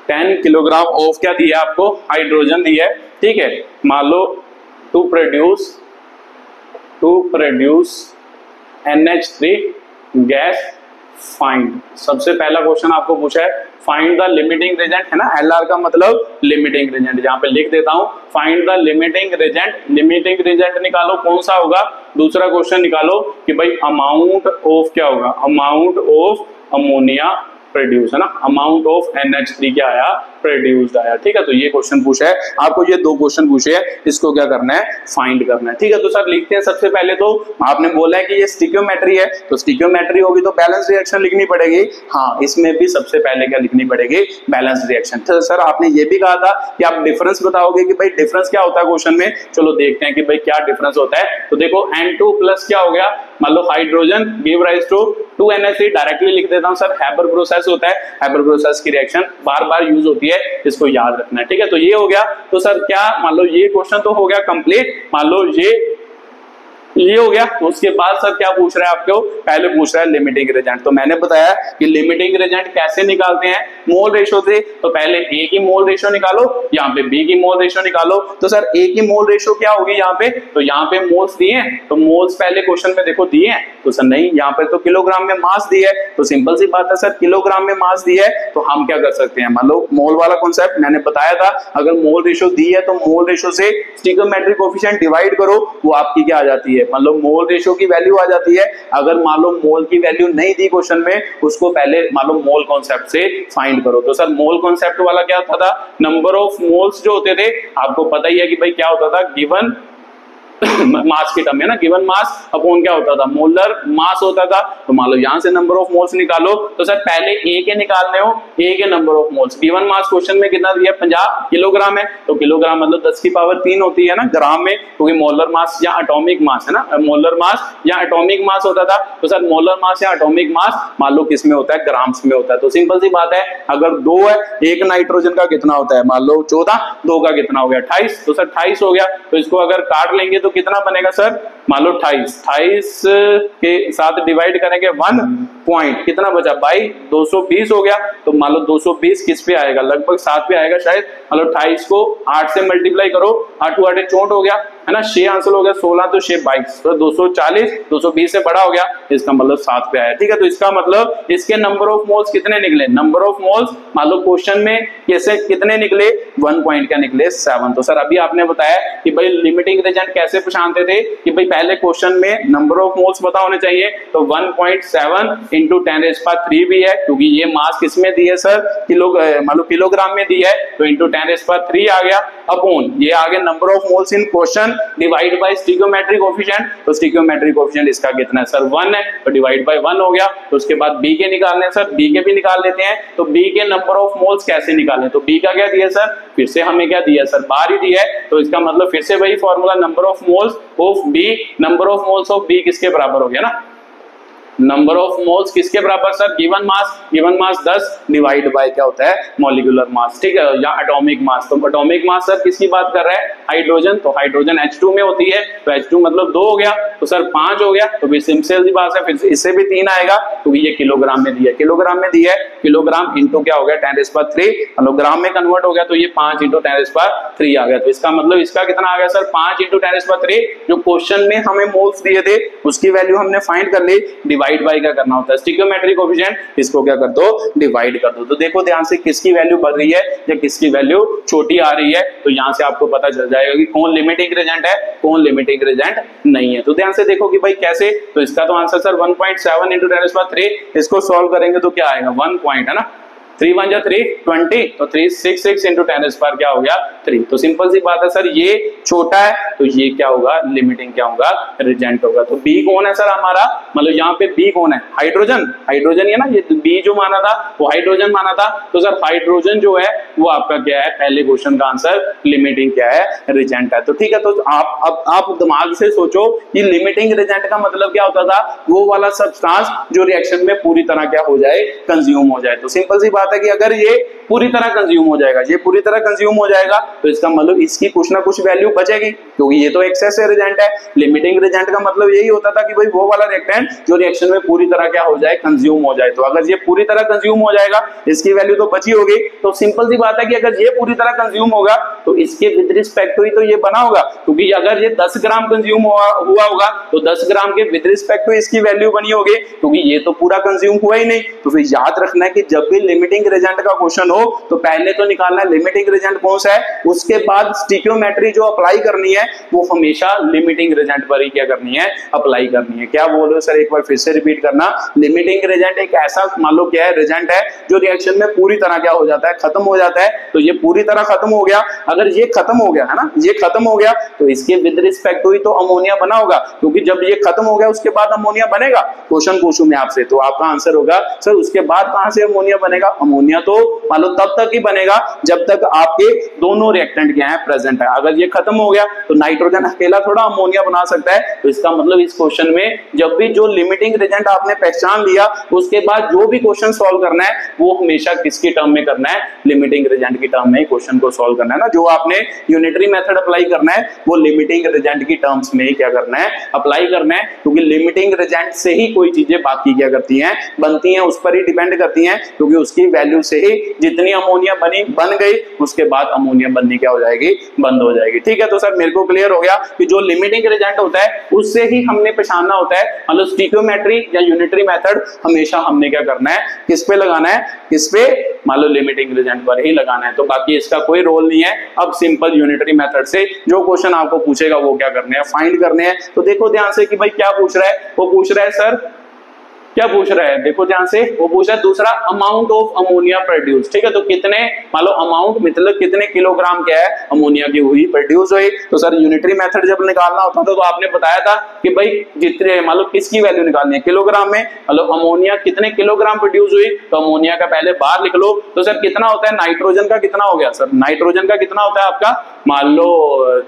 Speaker 1: 10 kilogram of क्या दिया आपको, हाइड्रोजन दिया है। ठीक है, मान लो to produce NH3 gas find. सबसे पहला क्वेश्चन आपको पूछा है फाइंड द लिमिटिंग रिजेंट, है ना, LR का मतलब लिमिटिंग रिजेंट, जहां पे लिख देता हूं find the limiting reagent. Limiting reagent निकालो, कौन सा होगा। दूसरा क्वेश्चन निकालो कि भाई अमाउंट ऑफ क्या होगा, अमाउंट ऑफ अमोनिया प्रोड्यूस, है ना, अमाउंट ऑफ NH3 क्या आया, प्रोड्यूस्ड आया। ठीक है, तो ये क्वेश्चन पूछा है आपको, ये दो क्वेश्चन पूछे हैं, इसको क्या करना है, फाइंड करना है। ठीक है, तो सर लिखते हैं। सबसे पहले तो आपने बोला है कि ये स्टिक्योमेट्री है, तो स्टिक्योमेट्री होगी तो बैलेंस रिएक्शन लिखनी पड़ेगी। हाँ, इसमें भी सबसे पहले क्या लिखनी पड़ेगी, बैलेंस रिएक्शन। तो सर आपने ये भी कहा था कि आप डिफरेंस बताओगे कि भाई डिफरेंस क्या होता है क्वेश्चन में। चलो देखते हैं कि भाई क्या डिफरेंस होता है। तो देखो N2 प्लस क्या हो गया, मान लो hydrogen give rise to 2NH3, directly लिख देता हूं सर, हैबर प्रोसेस होता है। हैबर प्रोसेस की रिएक्शन बार बार यूज होती है, इसको याद रखना है। ठीक है, तो ये हो गया। तो सर क्या मान लो ये क्वेश्चन तो हो गया कंप्लीट, मान लो ये हो गया। तो उसके बाद सर क्या पूछ रहा है आपको, पहले पूछ रहा है लिमिटिंग रिएजेंट। तो मैंने बताया कि लिमिटिंग रिएजेंट कैसे निकालते हैं, मोल रेशो से। तो पहले ए की मोल रेशो निकालो, यहाँ पे बी की मोल रेशो निकालो। तो सर ए की मोल रेशो क्या होगी यहाँ पे, तो यहाँ पे मोल्स दिए हैं, तो मोल्स पहले क्वेश्चन में देखो दिए हैं, तो सर नहीं, यहाँ पे तो किलोग्राम में मास दिया है। तो सिंपल सी बात है सर, किलोग्राम में मास दिया है, तो हम क्या कर सकते हैं, मान लो मोल वाला कॉन्सेप्ट मैंने बताया था, अगर मोल रेशो दी है तो मोल रेशो से स्टिक्योमेट्रिक कोएफिशिएंट डिवाइड करो, वो आपकी क्या आ जाती है, मान लो मोल रेशो की वैल्यू आ जाती है। अगर मान लो मोल की वैल्यू नहीं दी क्वेश्चन में, उसको पहले मान लो मोल कॉन्सेप्ट से फाइंड करो। तो सर मोल कॉन्सेप्ट वाला क्या होता था, नंबर ऑफ मोल्स जो होते थे, आपको पता ही है कि भाई क्या होता था, गिवन मास की टर्म है ना, गिवन मास अपॉन क्या होता था, मोलर मास होता था। तो मान लो यहां से नंबर ऑफ मोल्स निकालो, तो सर पहले ए के निकालने हो, ए के number of moles. Given mass question में कितना दिया, 50 किलोग्राम है, तो किलोग्राम मतलब 10 की पावर 3 होती है ना ग्राम में, क्योंकि मोलर मास या एटॉमिक मास है ना, मोलर मास या एटॉमिक मास होता था। तो सर मोलर मास या एटॉमिक मास मान लो किस में होता है, ग्राम्स में होता है। तो सिंपल सी बात है, अगर 2 है, एक नाइट्रोजन का कितना होता है, मान लो 14, 2 का कितना हो गया 28, तो सर 28 हो गया। तो इसको अगर काट लेंगे तो कितना बनेगा सर, मान लो 28 के साथ डिवाइड करेंगे 1 पॉइंट, कितना बचा भाई 220 हो गया। तो मान लो 220 किस पे आएगा, लगभग 7 पे आएगा शायद। मान लो 28 को 8 से मल्टीप्लाई करो, 8 8 64 हो गया है ना, 6 आंसर हो गया, 16 तो 6 22, तो 240 220 से बड़ा हो गया, इसका मतलब 7 पे आया। ठीक है, तो इसका मतलब इसके नंबर ऑफ मोल्स कितने निकले, नंबर ऑफ मोल्स मान लो क्वेश्चन में कैसे कितने निकले, 1 पॉइंट का निकले 7। तो सर अभी आपने बताया कि भाई लिमिटिंग रिएजेंट कैसे पहचानते थे, कि भाई पहले क्वेश्चन में नंबर ऑफ मोल्स पता होने चाहिए, तो 1.7 इंटू 10⁻³ भी है, क्योंकि ये मास किसमें दी है सर, मान लो किलोग्राम में दी है, तो इंटू 10⁻³ आ गया, अपॉन ये आ गया number of moles in question divide by stoichiometric coefficient. तो स्टिक्योमेट्रिक कोएफिशिएंट इसका कितना है सर, 1 है, तो डिवाइड बाय 1 हो गया। तो उसके बाद बी के निकालने हैं सर, बी के भी निकाल लेते हैं। तो बी के नंबर ऑफ मोल्स कैसे निकालें, तो बी का क्या दिया सर, फिर से हमें क्या दिया सर, बार ही दिया है। तो इसका मतलब फिर से वही formula, number of moles of B, number of moles of B किसके बराबर हो गया ना, नंबर ऑफ मोल्स किसके बराबर sir, given mass 10 divide by क्या होता है, मॉलिक्यूलर मास। ठीक है, या एटॉमिक मास। तो एटॉमिक मास सर किसकी बात कर रहा है, हाइड्रोजन, तो हाइड्रोजन H2 में होती है, तो H2 मतलब 2 हो गया, तो सर 5 हो गया। तो फिर सिंपल सी बात है, फिर इससे भी 3 आएगा, क्योंकि ये किलोग्राम में दिया है, किलोग्राम में दिया है, किलोग्राम इंटू क्या हो गया 10⁻³ किलोग्राम में कन्वर्ट हो गया, तो ये 5 इंटू 10⁻³ आ गया। तो इसका मतलब इसका कितना आ गया सर, 5 इंटू 10⁻³, जो क्वेश्चन में हमें मोल्स दिए थे उसकी वैल्यू हमने फाइंड कर ली, डिवाइड बाय क्या करना होता है, स्टिक्योमेट्रिक कोएफिशिएंट, इसको क्या कर दो, डिवाइड कर दो। तो देखो ध्यान से किसकी वैल्यू बढ़ रही है या किसकी वैल्यू छोटी आ रही है, तो यहां से आपको पता चल जाएगा कि कौन लिमिटिंग रिएजेंट है, कौन लिमिटिंग रिएजेंट नहीं है। तो ध्यान से देखो कि भाई कैसे, तो इसका तो आंसर सर 1.7 इंटू 10⁻³, इसको सॉल्व करेंगे तो क्या आएगा 1 पॉइंट है ना, 3 1 3 20, तो 366 इंटू 10⁻³ क्या हो गया 3। तो सिंपल सी बात है सर, ये छोटा है तो ये क्या होगा, लिमिटिंग क्या होगा, रिएजेंट होगा। तो बी कौन है सर हमारा, मतलब यहाँ पे बी कौन है, हाइड्रोजन, हाइड्रोजन है ना, ये बी जो माना था वो हाइड्रोजन माना था। तो सर हाइड्रोजन जो है वो आपका क्या है, पहले क्वेश्चन का आंसर लिमिटिंग क्या है, रिएजेंट है। तो ठीक है, तो आप दिमाग से सोचो कि लिमिटिंग रिएजेंट का मतलब क्या होता था, वो वाला सब्सटेंस जो रिएक्शन में पूरी तरह क्या हो जाए, कंज्यूम हो जाए। तो सिंपल सी बात है कि अगर ये पूरी तरह कंज्यूम हो जाएगा, ये पूरी तरह कंज्यूम हो जाएगा, तो इसका मतलब इसकी कुछ ना कुछ वैल्यू बचेगी, क्योंकि ये तो एक्सेस रिएजेंट है। लिमिटिंग रिएजेंट का मतलब यही होता था कि भाई वो वाला रिएक्टेंट जो रिएक्शन में पूरी तरह क्या हो जाए, कंज्यूम हो जाए। तो अगर ये पूरी तरह कंज्यूम हो जाएगा, इसकी वैल्यू तो बची होगी। तो सिंपल सी बात है कि अगर ये पूरी तरह कंज्यूम होगा तो इसके विद रिस्पेक्ट टू ही तो ये बना होगा, क्योंकि अगर ये 10 ग्राम कंज्यूम हुआ होगा तो 10 ग्राम के विद रिस्पेक्ट टू इसकी वैल्यू बनी होगी, क्योंकि ये तो पूरा कंज्यूम हुआ ही नहीं। तो फिर याद रखना है कि जब भी लिमिटिंग रिएजेंट का क्वेश्चन हो तो पहले तो निकालना है लिमिटिंग रिजल्ट कौन सा है, उसके बाद स्टिक्योमेट्री जो अप्लाई करनी है वो हमेशा लिमिटिंग रिजल्ट पर ही क्या करनी है, अप्लाई करनी है। क्या बोल रहे हो सर, एक बार फिर से रिपीट करना। लिमिटिंग रिजल्ट एक ऐसा मान लो क्या है, रिजल्ट है जो रिएक्शन में पूरी तरह क्या हो जाता है, खत्म हो जाता है। तो ये पूरी तरह खत्म हो गया, अगर ये खत्म हो गया है ना, ये खत्म हो गया तो इसके विद रिस्पेक्ट हुई तो अमोनिया बना होगा, क्योंकि जब ये खत्म हो गया उसके बाद अमोनिया बनेगा। क्वेश्चन पूछूं मैं आपसे तो आपका आंसर होगा सर उसके बाद कहां से अमोनिया बनेगा। अमोनिया तो मान लो तब तक ही बनेगा जब तक आपके दोनों रिएक्टेंट क्या है, प्रेजेंट है। अगर ये खत्म हो गया तो नाइट्रोजन अकेला थोड़ा अमोनिया बना सकता है। तो इसका मतलब इस क्वेश्चन में जब भी जो लिमिटिंग रिजल्ट आपने पहचान लिया उसके बाद जो भी क्वेश्चन सॉल्व करना है वो हमेशा किसके टर्म में करना है, लिमिटिंग रिजल्ट की टर्म में क्वेश्चन को सॉल्व करना है ना। जो आपने यूनिटरी मेथड अप्लाई करना है वो लिमिटिंग रिजल्ट की टर्म्स में ही क्या करना है, अप्लाई करना है, क्योंकि लिमिटिंग रिजल्ट से ही कोई चीजें बाकी क्या करती हैं, बनती हैं, उस पर ही डिपेंड करती हैं, क्योंकि उसकी वैल्यू से ही जितनी अमोनिया बन गई उसके बाद अमोनिया बननी क्या हो जाएगी, बंद हो जाएगी। ठीक है, तो सर मेरे को क्लियर हो गया कि जो लिमिटिंग रिजल्ट होता है उससे ही हमने पहचानना होता है, मतलब स्टिक्योमेट्री या यूनिटरी मेथड हमेशा हमने क्या करना है, किस पे लगाना है, किस पे, मान लो लिमिटिंग रिजल्ट पर ही लगाना है। तो बाकी इसका कोई रोल नहीं है। अब सिंपल यूनिटरी मेथड से जो क्वेश्चन आपको पूछेगा वो क्या करने हैं, फाइंड करने हैं। तो देखो ध्यान से कि भाई क्या पूछ रहा है, वो पूछ रहा है सर क्या पूछ रहा है, देखो ध्यान से, वो पूछ रहा है दूसरा अमाउंट ऑफ अमोनिया प्रोड्यूस। ठीक है, तो कितने, मान लो अमाउंट मतलब कितने किलोग्राम क्या है अमोनिया की हुई, प्रोड्यूस हुई। तो सर यूनिटरी मेथड जब निकालना होता था तो आपने बताया था कि भाई जितने, मान लो किसकी वैल्यू निकालनी है, किलोग्राम में। मतलब अमोनिया कितने किलोग्राम प्रोड्यूस हुई, तो अमोनिया का पहले बार लिख लो। तो सर कितना होता है, नाइट्रोजन का कितना हो गया सर, नाइट्रोजन का कितना होता है आपका, मान लो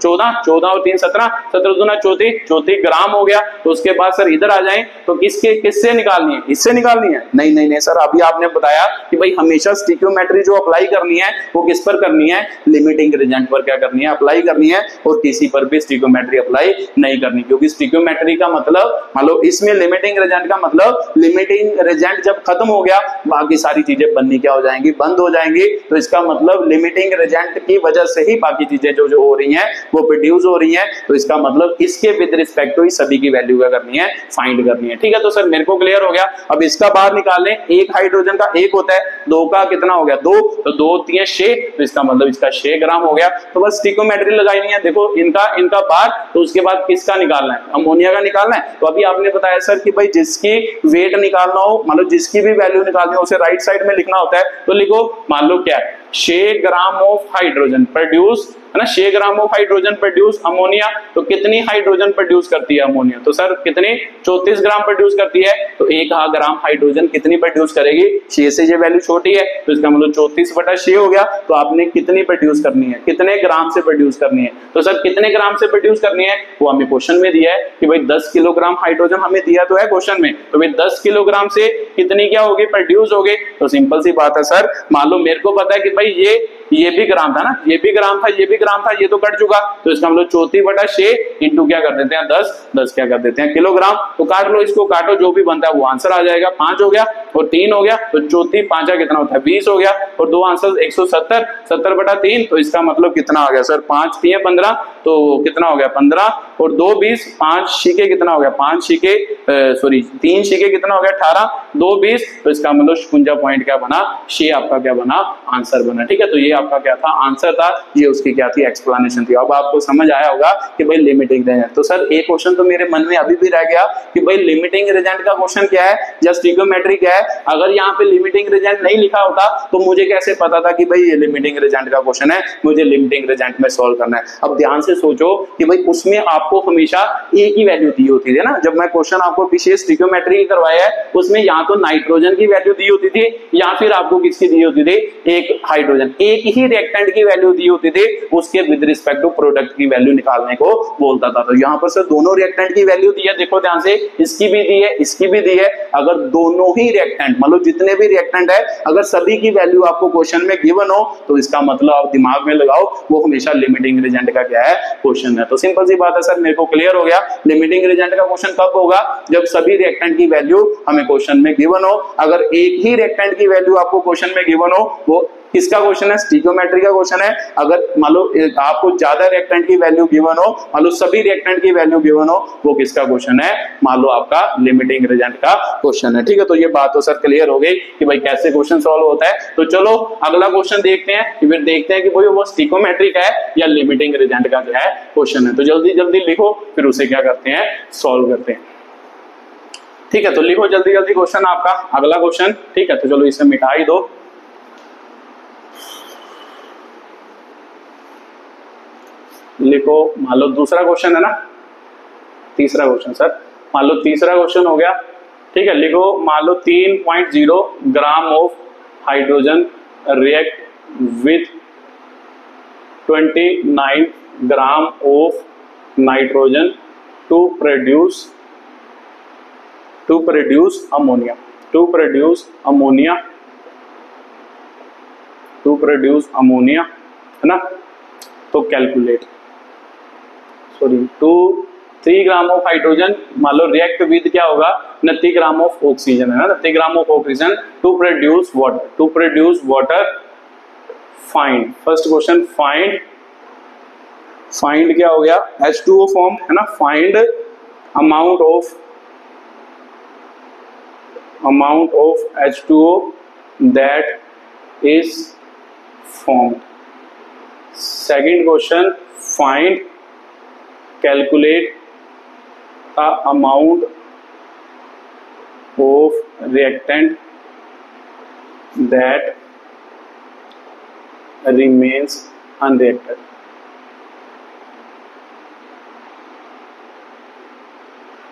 Speaker 1: 14 और 3 17, 17 दूना 34 ग्राम हो गया। तो उसके बाद सर इधर आ जाए तो किससे निकालनी है, इससे निकालनी है, नहीं सर अभी आपने बताया कि भाई हमेशा स्टिक्योमेट्री जो अप्लाई करनी है वो किस पर करनी है, लिमिटिंग रिजल्ट पर क्या करनी है, अप्लाई करनी है, और किसी पर भी स्टिक्योमेट्री अप्लाई नहीं करनी, क्योंकि स्टिक्योमेट्री का मतलब, मान लो इसमें लिमिटिंग रिजल्ट का मतलब लिमिटिंग रिजल्ट जब खत्म हो गया बाकी सारी चीजें बननी क्या हो जाएंगी, बंद हो जाएंगी। तो इसका मतलब लिमिटिंग रिजल्ट की वजह से ही बाकी चीजें जो हो रही हैं वो प्रोड्यूस हो रही हैं। तो इसका मतलब इसके विद रिस्पेक्ट टू सभी की वैल्यू क्या करनी है, फाइंड करनी है। ठीक है, तो सर मेरे को क्लियर हो गया। अब इसका बाहर निकाल लें, एक हाइड्रोजन का एक होता है, 2 का कितना हो गया 2, तो 2 3 6, तो इसका मतलब इसका 6 ग्राम हो गया। तो बस स्टिक्योमेट्री लगानी है, देखो इनका बार, तो उसके बाद किसका निकालना है, अमोनिया का निकालना है। तो अभी आपने बताया सर कि भाई जिसकी वेट निकालना हो, मतलब जिसकी भी वैल्यू निकालनी हो उसे राइट साइड में लिखना होता है। तो लिखो, मान लो क्या है, 6 ग्राम ऑफ हाइड्रोजन प्रोड्यूस, है ना, 6 ग्राम ऑफ हाइड्रोजन प्रोड्यूस अमोनिया। तो कितनी हाइड्रोजन प्रोड्यूस करती है अमोनिया, तो सर कितनी, 34 ग्राम प्रोड्यूस करती है। तो 1 ग्राम हाइड्रोजन कितनी प्रोड्यूस करेगी, 6 से ये वैल्यू छोटी है तो इसका मतलब 34/6 हो गया। तो आपने कितनी प्रोड्यूस करनी है, कितने ग्राम से प्रोड्यूस करनी है, तो सर कितने ग्राम से प्रोड्यूस करनी है वो हमें क्वेश्चन में दिया है कि भाई 10 किलोग्राम हाइड्रोजन हमें दिया तो है क्वेश्चन में। तो भाई 10 किलोग्राम से कितनी क्या होगी, प्रोड्यूस होगी। तो सिंपल सी बात है सर, मान लो मेरे को पता है कि भाई ये भी ग्राम था ना, ये भी ग्राम था, ये भी ग्राम था, ये तो कट चुका। तो इसका मतलब 34/6 इंटू क्या कर देते हैं 10 क्या कर देते हैं किलोग्राम। तो काट लो, इसको काटो, जो भी बनता है वो आंसर आ जाएगा। 5 हो गया और 3 हो गया, तो 34 5 कितना होता है 20 हो गया, और 2 आंसर 170, 70/3। तो इसका मतलब कितना आ गया सर, 5 3 15, तो कितना हो गया 15, और 2 20, 5 छिके कितना हो गया, 5 छिके सॉरी 3 छिके कितना हो गया 18, 2 20। तो इसका मतलब 56 पॉइंट क्या बना, 6 आपका क्या बना, आंसर बना। ठीक है, तो ये आपका क्या था, आंसर था, ये उसकी क्या थी, एक्सप्लेनेशन थी। अब आपको समझ आया होगा कि भाई लिमिटिंग रिजल्ट। तो सर एक क्वेश्चन तो मेरे मन में अभी भी रह गया कि भाई लिमिटिंग रिजल्ट का क्वेश्चन क्या है या स्टिक्योमेट्री क्या है। अगर यहाँ पे लिमिटिंग रिजल्ट नहीं लिखा होता तो मुझे कैसे पता था कि भाई ये लिमिटिंग रिजल्ट का क्वेश्चन है, मुझे लिमिटिंग रिजल्ट में सॉल्व करना है। अब ध्यान से सोचो कि भाई उसमें आपको हमेशा एक ही वैल्यू दी होती थी ना। जब मैं क्वेश्चन आपको पीछे स्टिक्योमेट्री करवाया है उसमें या तो नाइट्रोजन की वैल्यू दी होती थी या फिर आपको किसकी दी होती थी, एक हाइड्रोजन, एक ही रिएक्टेंट की वैल्यू दी होती थी, उसके विद रिस्पेक्ट टू प्रोडक्ट की वैल्यू निकालने को बोलता था। तो यहाँ पर सर दोनों रिएक्टेंट की वैल्यू दी है, देखो ध्यान से, इसकी भी दी है, इसकी भी दी है। अगर दोनों ही रिएक्टेंट, मतलब जितने भी रिएक्टेंट है, अगर सभी की वैल्यू आपको क्वेश्चन में गिवन हो तो इसका मतलब आप दिमाग में लगाओ वो हमेशा लिमिटिंग रिजल्ट का क्या है, क्वेश्चन है। तो सिंपल सी बात है सर, मेरे को क्लियर हो गया। लिमिटिंग रिजल्ट का क्वेश्चन कब होगा, जब सभी रिएक्टेंट की वैल्यू हमें क्वेश्चन में गिवन हो। अगर एक ही रिएक्टेंट की वैल्यू आपको क्वेश्चन में गिवन हो, वो किसका क्वेश्चन है, स्टिकियोमेट्री का क्वेश्चन है। अगर मान लो आपको ज्यादा रिएक्टेंट की वैल्यू गिवन हो, मान लो सभी रिएक्टेंट की वैल्यू गिवन हो, वो किसका क्वेश्चन है, मान लो आपका लिमिटिंग रिएजेंट का क्वेश्चन है। ठीक है, तो ये बात तो सर क्लियर हो गई कि भाई कैसे क्वेश्चन सॉल्व होता है। तो चलो अगला क्वेश्चन देखते हैं, फिर देखते हैं कि भाई वो स्टिकियोमेट्री का है या लिमिटिंग रिएजेंट का क्या है क्वेश्चन है। तो जल्दी जल्दी लिखो, फिर उसे क्या करते हैं, सॉल्व करते हैं। ठीक है, तो लिखो जल्दी जल्दी क्वेश्चन आपका अगला क्वेश्चन। ठीक है, तो चलो इसे मिटा ही दो। लिखो, मान लो दूसरा क्वेश्चन है ना, तीसरा क्वेश्चन सर, मान लो तीसरा क्वेश्चन हो गया। ठीक है, लिखो, मान लो 3.0 gram of hydrogen react with 29 gram of nitrogen to produce ammonia, to produce ammonia, है ना। तो calculate, sorry 3 gram of hydrogen मान लो रिएक्ट विद क्या होगा, 29 ग्राम ऑफ ऑक्सीजन, है ना, 29 gram of oxygen to produce water, find, first question find क्या हो गया, H2O फॉर्म, है ना, find amount of H2O that is formed. Second question, find, calculate the amount of reactant that remains unreacted.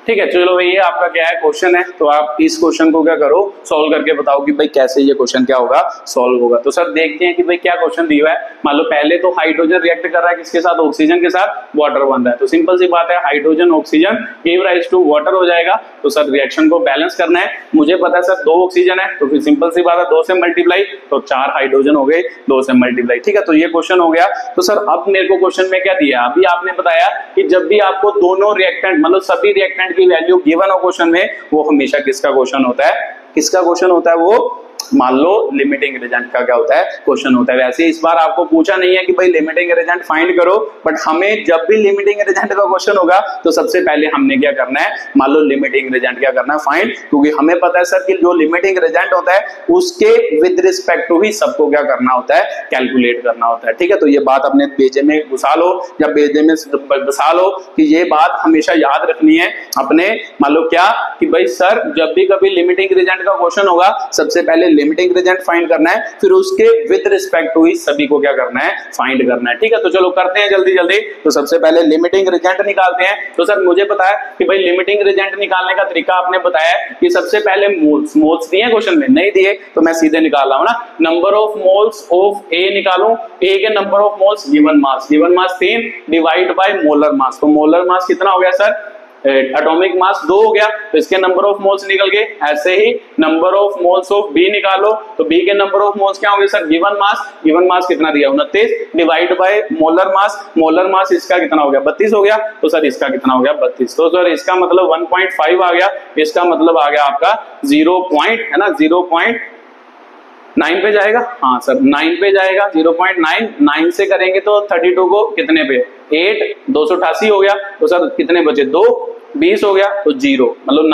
Speaker 1: ठीक है, चलो भाई ये आपका क्या है क्वेश्चन है। तो आप इस क्वेश्चन को क्या करो, सॉल्व करके बताओ कि भाई कैसे ये क्वेश्चन क्या होगा, सॉल्व होगा। तो सर देखते हैं कि भाई क्या क्वेश्चन दिया है। मान लो पहले तो हाइड्रोजन रिएक्ट कर रहा है किसके साथ, ऑक्सीजन के साथ, वाटर बन रहा है। तो सिंपल सी बात है, hydrogen oxygen give rise to water हो जाएगा। तो सर रिएक्शन को बैलेंस करना है, मुझे पता है सर 2 ऑक्सीजन है, तो फिर सिंपल सी बात है 2 से मल्टीप्लाई, तो 4 हाइड्रोजन हो गए, 2 से मल्टीप्लाई। ठीक है, तो ये क्वेश्चन हो गया। तो सर अब मेरे को क्वेश्चन में क्या दिया, अभी आपने बताया कि जब भी आपको दोनों रिएक्टेंट मतलब सभी रिएक्टेंट की वैल्यू गिवन हो क्वेश्चन में, वो हमेशा किसका क्वेश्चन होता है, किसका क्वेश्चन होता है, वो मान लो लिमिटिंग रिएजेंट का क्या होता है, क्वेश्चन होता है। वैसे इस बार आपको पूछा नहीं है कि भाई लिमिटिंग रिएजेंट फाइंड करो, बट हमें जब भी लिमिटिंग रिएजेंट का क्वेश्चन होगा तो सबसे पहले हमने क्या करना है, मान लो लिमिटिंग रिएजेंट क्या करना है, फाइंड। क्योंकि हमें पता है सर कि जो लिमिटिंग रिएजेंट होता है उसके विद रिस्पेक्ट टू ही सबको क्या करना होता है, कैलकुलेट करना होता है। ठीक है, तो ये बात अपने पेजे में घुसा लो या पेजे में बसा लो कि ये बात हमेशा याद रखनी है अपने। मान लो क्या कि भाई सर जब भी कभी लिमिटिंग रिएजेंट का क्वेश्चन होगा, सबसे पहले लिमिटिंग रिएजेंट फाइंड करना है, फिर उसके विद रिस्पेक्ट टू ही सभी को क्या करना है, फाइंड करना है। ठीक है, तो चलो करते हैं जल्दी जल्दी। तो सबसे पहले लिमिटिंग रिएजेंट निकालते हैं। तो सर मुझे पता है कि भाई लिमिटिंग रिएजेंट निकालने का तरीका आपने बताया कि सबसे पहले मोल्स दिए क्वेश्चन में, नहीं दिए तो मैं सीधे निकाल रहा हूं ना, नंबर ऑफ मोल्स ऑफ ए निकालूं, ए के number of moles given mass 3 divide by molar mass. तो मोलर मास कितना हो गया सर, एटॉमिक मास 2 हो गया, तो इसके नंबर ऑफ मोल्स निकल गए। ऐसे ही number of moles of B निकालो, तो बी के नंबर ऑफ मोल्स क्या होंगे सर, गिवन मास कितना दिया 29 डिवाइड बाय मोलर मास इसका कितना हो गया 32 हो गया, तो सर इसका कितना हो गया 32। तो सर इसका मतलब 1.5 आ गया, इसका मतलब आ गया आपका 0 पॉइंट, है ना, 0.9 पे जाएगा। हाँ सर 9 पे जाएगा, 0.9 से करेंगे तो 32 को कितने पे 8, 288 हो गया, तो सर कितने बचे 2, 20 हो गया, तो 0 मतलब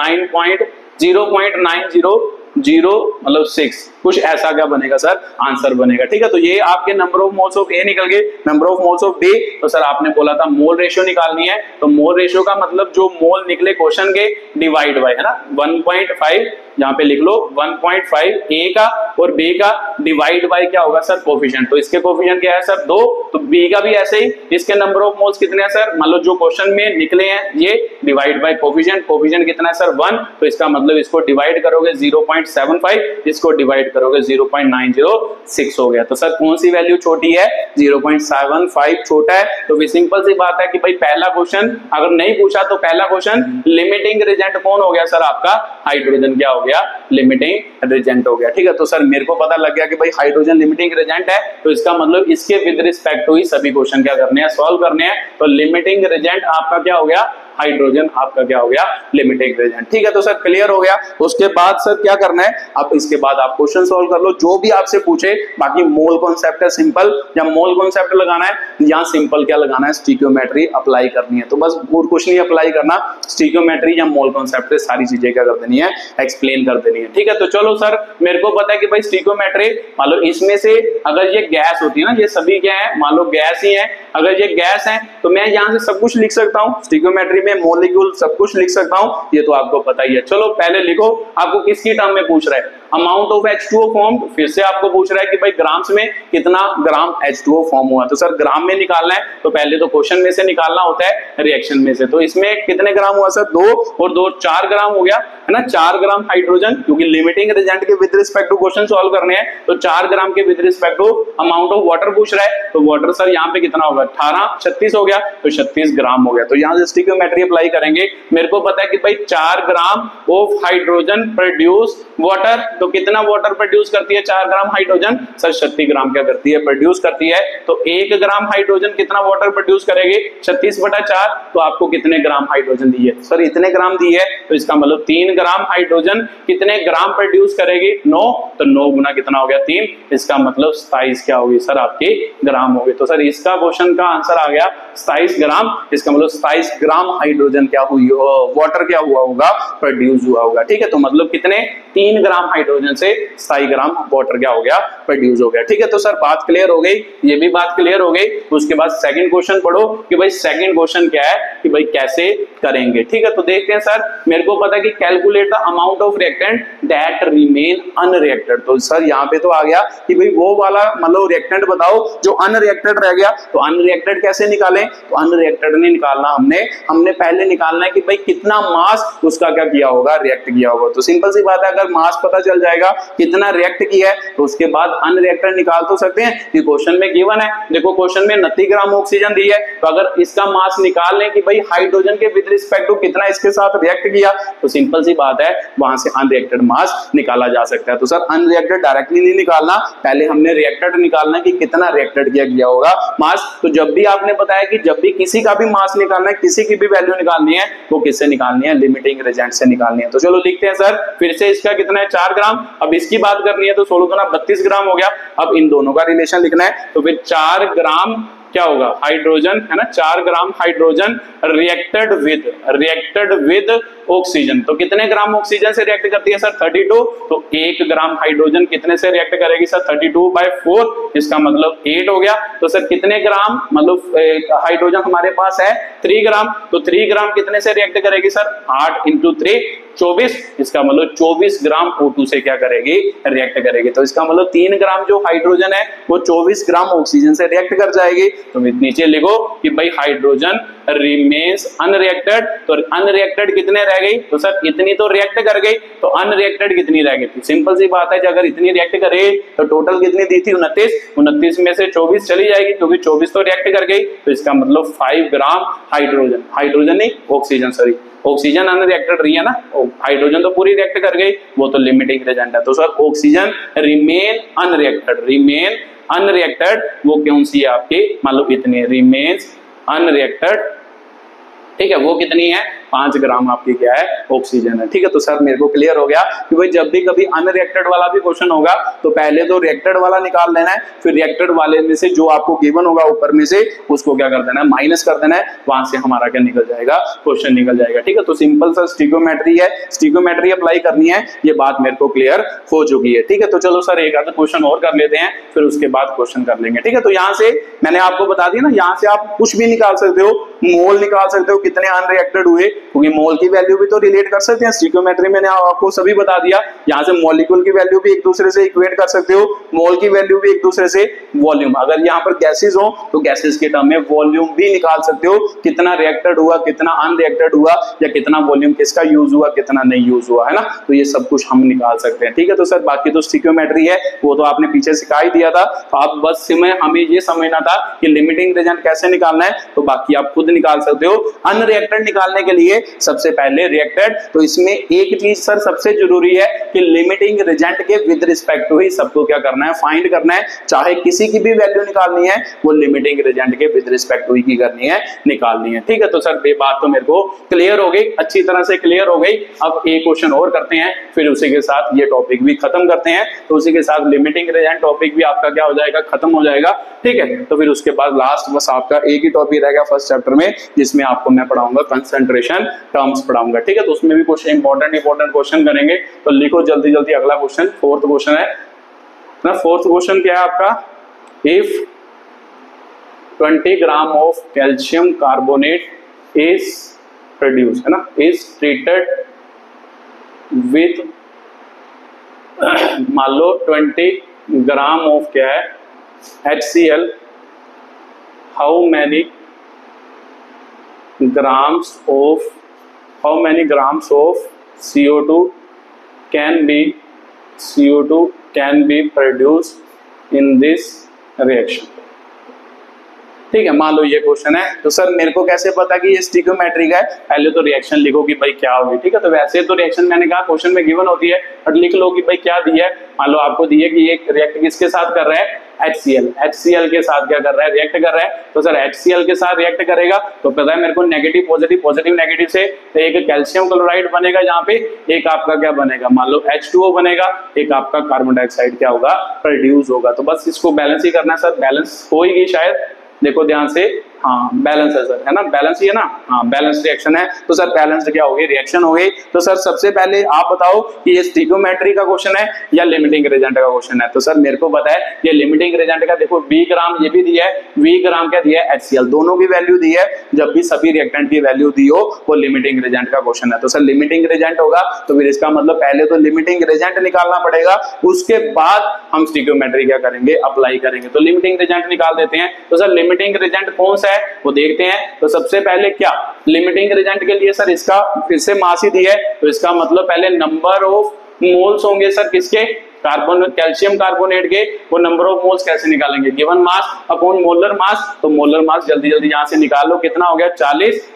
Speaker 1: 0.900 मतलब 6, कुछ ऐसा क्या बनेगा सर, आंसर बनेगा। ठीक है, तो ये आपके number of moles of A निकल गए। Number of moles of B, तो सर आपने बोला था मोल रेशियो निकालनी है, तो मोल रेशियो का मतलब जो मोल निकले क्वेश्चन के डिवाइड बाय, है ना, 1.5 यहाँ पे लिख लो, 1.5 ए का और बी का डिवाइड बाय क्या होगा सर, कोफिशिएंट। तो इसके कोफिशिएंट क्या है सर 2, तो बी का भी ऐसे ही, इसके नंबर ऑफ मोल्स कितने हैं सर, मान लो जो क्वेश्चन में निकले हैं ये डिवाइड बाय कोफिशिएंट कितना है सर 1, तो इसका मतलब इसको डिवाइड करोगे 0.75, इसको डिवाइड करोगे 0.906 हो गया। तो सर कौन सी वैल्यू छोटी है, 0.75 छोटा है। तो भी सिंपल सी बात है कि भाई पहला क्वेश्चन अगर नहीं पूछा तो पहला क्वेश्चन लिमिटिंग रिएजेंट कौन हो गया सर, आपका हाइड्रोजन क्या हो गया, लिमिटिंग रिएजेंट हो गया। ठीक है, तो सर मेरे को पता लग गया कि भाई हाइड्रोजन लिमिटिंग रिएजेंट है, तो इसका मतलब इसके विद रिस्पेक्ट टू ही सभी क्वेश्चन क्या करने हैं, सॉल्व करने हैं। तो लिमिटिंग रिएजेंट आपका क्या हो गया, हाइड्रोजन आपका क्या हो गया, लिमिटिंग रेजेंट। ठीक है, तो सर क्लियर हो गया। उसके बाद सर क्या करना है, अब इसके बाद आप क्वेश्चन सॉल्व कर लो जो भी आपसे पूछे। बाकी मोल कॉन्सेप्ट है सिंपल, या मोल कॉन्सेप्ट लगाना है या सिंपल क्या लगाना है, स्टिकियोमेट्री अप्लाई करनी है। तो बस और कुछ नहीं अप्लाई करना, स्टिकियोमेट्री या मोल कॉन्सेप्ट सारी चीजें क्या कर देनी है, एक्सप्लेन कर देनी है। ठीक है, तो चलो सर मेरे को पता है कि भाई स्टिकियोमेट्री मान लो इसमें से अगर ये गैस होती है ना, ये सभी क्या है, मान लो गैस ही है, अगर ये गैस है तो मैं यहाँ से सब कुछ लिख सकता हूँ, स्टिकियोमेट्री में मॉलिक्यूल सब कुछ लिख सकता हूँ, ये तो आपको पता ही है। चलो पहले लिखो, आपको किसकी टर्म में पूछ रहा है, अमाउंट ऑफ H2O फॉर्म, फिर से आपको पूछ रहा है कि भाई ग्राम्स में कितना ग्राम H2O फॉर्म हुआ, तो सर ग्राम में निकालना है, तो पहले तो क्वेश्चन में से निकालना होता है रिएक्शन में से। तो इसमें कितने ग्राम हुआ सर, 2 और 2 4 ग्राम हो गया है ना, 4 ग्राम हाइड्रोजन, क्योंकि लिमिटिंग रिएजेंट के with respect to question solve करने हैं, तो 4 ग्राम के with respect to amount of water पूछ रहा है, तो वाटर सर यहाँ पे कितना होगा, 18 36 हो गया, तो 36 ग्राम हो गया। तो यहाँ से स्टिकियोमेट्री अप्लाई करेंगे, मेरे को पता है कि भाई 4 ग्राम ऑफ हाइड्रोजन प्रोड्यूस वाटर, तो कितना वाटर प्रोड्यूस करती है 4 ग्राम हाइड्रोजन, सर 36 ग्राम क्या करती है, प्रोड्यूस करती है। तो 1 ग्राम हाइड्रोजन कितना वाटर प्रोड्यूस करेगी, 36/4, तो आपको कितने ग्राम हाइड्रोजन दी है, सर इतने ग्राम दी है, तो इसका मतलब 3 ग्राम हाइड्रोजन कितने ग्राम प्रोड्यूस करेगी, 9, तो 9 गुना कितना हो गया 3, इसका मतलब 27 क्या होगी सर आपके ग्राम हो गए। तो सर इसका क्वेश्चन का आंसर आ गया 27 ग्राम, इसका मतलब 27 ग्राम हाइड्रोजन क्या हुई, वाटर क्या हुआ होगा, प्रोड्यूस हुआ होगा। ठीक है, तो मतलब कितने, 3 ग्राम हाइड्रोजन से 27 ग्राम वाटर क्या हो गया, प्रोड्यूस हो गया। ठीक है, तो सर बात क्लियर हो गई, ये भी बात क्लियर हो गई। उसके बाद सेकंड क्वेश्चन पढ़ो कि भाई सेकंड क्वेश्चन क्या है, कि भाई कैसे करेंगे। ठीक है, तो देखते हैं सर, मेरे को पता है कि calculate the amount of reactant that remain unreacted, तो सर यहाँ पे तो आ गया कि भाई वो वाला मतलब रिएक्टेंट बताओ जो अनरिएक्टेड रह गया, तो अनरिएक्टेड कैसे निकालें, तो अनरिएक्टेड नहीं निकालना, हमने पहले निकालना है कि भाई कितना मास उसका क्या किया होगा, रिएक्ट किया होगा। तो सिंपल सी बात है, अगर मास पता चल जाएगा कितना रिएक्ट किया है, तो उसके बाद अनरिएक्टेड निकाल तो सकते हैं, ये क्वेश्चन में गिवन है। देखो क्वेश्चन में 29 ग्राम ऑक्सीजन दी है, तो अगर इसका मास निकाल लें कि भाई हाइड्रोजन के विद रिस्पेक्ट टू कितना इसके साथ रिएक्ट किया, तो सिंपल सी बात है वहां से अनरिएक्टेड मास निकाला जा सकता है। तो सर अनरिएक्टेड डायरेक्टली नहीं निकालना, पहले हमने रिएक्टेड निकालना है कि कितना रिएक्टेड किया होगा मास। तो जब भी आपने बताया कि जब भी किसी का भी मास निकालना है, किसी की भी वैल्यू निकालनी है, वो किससे निकालनी है, लिमिटिंग रिएजेंट से निकालनी है। तो चलो लिखते हैं सर, फिर से इसका कितना है 4 ग्राम, अब इसकी बात करनी है तो 16 गुना 32 ग्राम हो गया। अब इन दोनों का रिलेशन लिखना है, तो फिर 4 ग्राम क्या होगा, हाइड्रोजन है ना, 4 gram hydrogen reacted with oxygen, तो कितने ग्राम ऑक्सीजन से रिएक्ट करती है सर 32, तो 1 ग्राम हाइड्रोजन कितने से रिएक्ट करेगी सर 32/4, इसका मतलब 8 हो गया। तो सर कितने ग्राम मतलब हाइड्रोजन हमारे पास है 3 ग्राम, तो 3 ग्राम कितने से रिएक्ट करेगी सर 8 × 3 24, इसका मतलब 24 ग्राम O2 से क्या करेगी, रिएक्ट करेगी। तो इसका मतलब 3 ग्राम जो हाइड्रोजन है वो 24 ग्राम ऑक्सीजन से रिएक्ट कर जाएगी। तो नीचे लिखो कि भाई हाइड्रोजन रिमेन्स अनरिएक्टेड, तो अनरिएक्टेड कितने रह गई, तो सर इतनी तो रिएक्ट कर गई, तो अनरिएक्टेड कितनी रह गई, तो सिंपल सी बात है कि अगर इतनी रिएक्ट करे तो टोटल कितनी दी थी 29 में से 24 चली जाएगी, क्योंकि 24 तो रिएक्ट कर गई, तो इसका मतलब 5 ग्राम हाइड्रोजन नहीं ऑक्सीजन, सॉरी ऑक्सीजन अनरिएक्टेड रही है ना, हाइड्रोजन तो पूरी रिएक्ट कर गई, वो तो लिमिटिंग रिएजेंट है। तो सर ऑक्सीजन रिमेन अनरिएक्टेड वो कौन सी है आपकी, मान लो इतनी रिमेन्स अनरिएक्टेड, ठीक है, वो कितनी है 5 ग्राम आपकी क्या है ऑक्सीजन है। ठीक है, तो सर मेरे को क्लियर हो गया कि भाई जब भी कभी अनरिएक्टेड वाला भी क्वेश्चन होगा तो पहले तो रिएक्टेड वाला निकाल लेना है, फिर रिएक्टेड वाले में से जो आपको गिवन होगा ऊपर में से उसको क्या कर देना है, माइनस कर देना है, वहां से हमारा क्या निकल जाएगा, क्वेश्चन निकल जाएगा। ठीक है, तो सिंपल सा स्टिकियोमेट्री है, स्टिकियोमेट्री अप्लाई करनी है, ये बात मेरे को क्लियर हो चुकी है। ठीक है, तो चलो सर एक आधा क्वेश्चन और कर लेते हैं, फिर उसके बाद क्वेश्चन कर लेंगे। ठीक है, तो यहाँ से मैंने आपको बता दिया ना, यहाँ से आप कुछ भी निकाल सकते हो, मोल निकाल सकते हो कितने अनरिएक्टेड हुए, क्योंकि मोल की वैल्यू भी तो रिलेट कर सकते हैं, स्टिकियोमेट्री मैंने आपको सभी बता दिया। यहाँ से मॉलिक्यूल की वैल्यू भी एक दूसरे से इक्वेट कर सकते हो, मोल की वैल्यू भी एक दूसरे से, वॉल्यूम अगर यहाँ पर गैसेस हो तो गैसेस के टर्म में वॉल्यूम भी निकाल सकते हो, कितना रिएक्टेड हुआ, कितना अनरिएक्टेड हुआ, या कितना वॉल्यूम किसका यूज हुआ, कितना नहीं यूज हुआ, है ना, तो ये सब कुछ हम निकाल सकते हैं। ठीक है, तो सर बाकी तो स्टिकियोमेट्री है वो तो आपने पीछे सिखा ही दिया था, तो आप बस हमें ये समझना था कि लिमिटिंग रिएजेंट कैसे निकालना है, तो बाकी आप खुद निकाल सकते हो। अनरिएक्टेड निकालने के लिए लिए सबसे पहले रिएक्टेड। तो इसमें एक चीज सर सबसे जरूरी है कि लिमिटिंग रिजेंट के विद रिस्पेक्ट टू ही सबको क्या करना है, फाइंड करना है। चाहे किसी की भी वैल्यू निकालनी है वो लिमिटिंग रिजेंट के विद रिस्पेक्ट टू ही की करनी है, निकालनी है। ठीक है, तो सर ये बात तो मेरे को क्लियर हो गई, अच्छी तरह से क्लियर हो गई। अब एक क्वेश्चन और करते हैं, फिर उसी के साथ ये टॉपिक भी खत्म करते हैं। तो उसी के साथ लिमिटिंग रिजेंट टॉपिक भी आपका क्या हो जाएगा, खत्म हो जाएगा। ठीक है, तो फिर उसके बाद लास्ट बस आपका एक ही टॉपिक रहेगा फर्स्ट चैप्टर में, जिसमें आपको मैं पढ़ाऊंगा कंसंट्रेशन टर्म्स पढ़ाऊंगा। ठीक है, तो उसमें भी कुछ इंपॉर्टेंट क्वेश्चन करेंगे। तो लिखो जल्दी जल्दी अगला क्वेश्चन, फोर्थ क्वेश्चन है ना। फोर्थ क्वेश्चन क्या है आपका, if 20 gram of calcium carbonate is produce, है ना, इज ट्रीटेड विथ मान लो 20 ग्राम ऑफ क्या है HCl, how many grams of CO2 can be produced in this reaction. ठीक है, मान लो ये क्वेश्चन है। तो सर मेरे को कैसे पता कि ये स्टिक्योमेट्री का है, पहले तो रिएक्शन लिखो कि भाई क्या होगी। ठीक है, तो वैसे तो रिएक्शन मैंने कहा क्वेश्चन में गिवन होती है, बट लिख लो कि भाई क्या दिया है। मान लो आपको दिया कि ये रिएक्ट किसके साथ कर रहा है, HCl के साथ क्या कर रहा है, रिएक्ट कर रहा है। तो सर HCl के साथ रिएक्ट करेगा तो पता है मेरे को नेगेटिव पॉजिटिव नेगेटिव से तो एक कैल्शियम क्लोराइड बनेगा, जहाँ पे एक आपका क्या बनेगा, मान लो H2O बनेगा, एक आपका कार्बन डाइऑक्साइड क्या होगा, प्रोड्यूस होगा। तो बस इसको बैलेंस ही करना है सर, बैलेंस होगी शायद, देखो ध्यान से, हाँ बैलेंस है सर, है ना, बैलेंस ही है ना, हाँ बैलेंस रिएक्शन है। तो सर बैलेंस्ड क्या हो गई, रिएक्शन हो गई। तो सर सबसे पहले आप बताओ कि ये स्टिक्योमेट्री का क्वेश्चन है या लिमिटिंग रिजेंट का क्वेश्चन है। तो सर मेरे को पता है ये लिमिटिंग रिजेंट का, देखो 20 ग्राम ये भी दिया है, 20 ग्राम क्या दिया है, HCl, दोनों की वैल्यू दी है। जब भी सभी रिएक्टेंट की वैल्यू दी हो वो लिमिटिंग रिजेंट का क्वेश्चन है। तो सर लिमिटिंग रिजेंट होगा, तो फिर इसका मतलब पहले तो लिमिटिंग रिजेंट निकालना पड़ेगा, उसके बाद हम स्टिक्योमेट्री क्या करेंगे, अप्लाई करेंगे। तो लिमिटिंग रिजेंट निकाल देते हैं। तो सर लिमिटिंग रिजेंट कौन सा है वो देखते हैं। तो सबसे पहले क्या लिमिटिंग रिजेंट के लिए सर इसका फिर से मास ही दिया है, तो इसका मतलब पहले नंबर ऑफ मोल्स होंगे सर किसके, कैल्शियम कार्बोनेट के, वो नंबर ऑफ मोल्स कैसे निकालेंगे, given mass upon molar mass. तो मोलर मास जल्दी जल्दी यहां से निकाल लो, कितना हो गया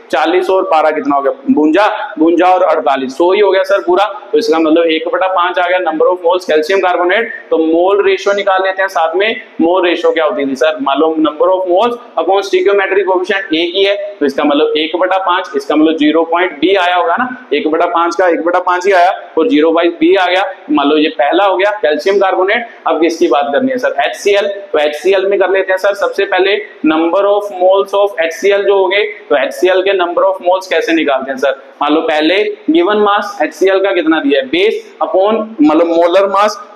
Speaker 1: 40 और 12 कितना हो गया, 52 और 48, 100 ही हो गया सर पूरा। तो इसका मतलब 1/5 आ गया number of moles calcium carbonate. तो मोल रेशियो निकाल लेते हैं साथ में, मोल रेशियो क्या होती थी सर, मान लो number of moles upon stoichiometry coefficient एक ही है, तो इसका मतलब 1/5, इसका मतलब 0.b आया होगा ना, 1/5 का 1/5 ही आया और 0/b आ गया। मान लो ये पहला हो गया कैल्शियम कार्बोनेट। अब किसकी बात करनी है सर, HCl। तो HCl में कर लेते हैं सर सबसे पहले number of moles of HCl जो हो गए, तो HCl के नंबर ऑफ मोल्स कैसे निकालते हैं सर, मान लो पहले गिवन मास HCl का कितना दिया है, बेस अपॉन मतलब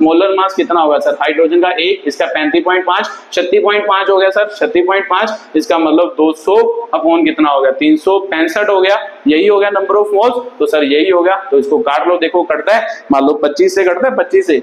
Speaker 1: मोलर मास कितना होगा सर, हाइड्रोजन का 1, इसका 35.5, 36.5 हो गया सर, 36.5, इसका मतलब 200 अपॉन कितना हो गया, 365 हो गया, यही हो गया नंबर ऑफ मोल्स। तो सर यही हो गया, तो इसको काट लो, देखो कटता है, मान लो 25 से कटता है, 25 से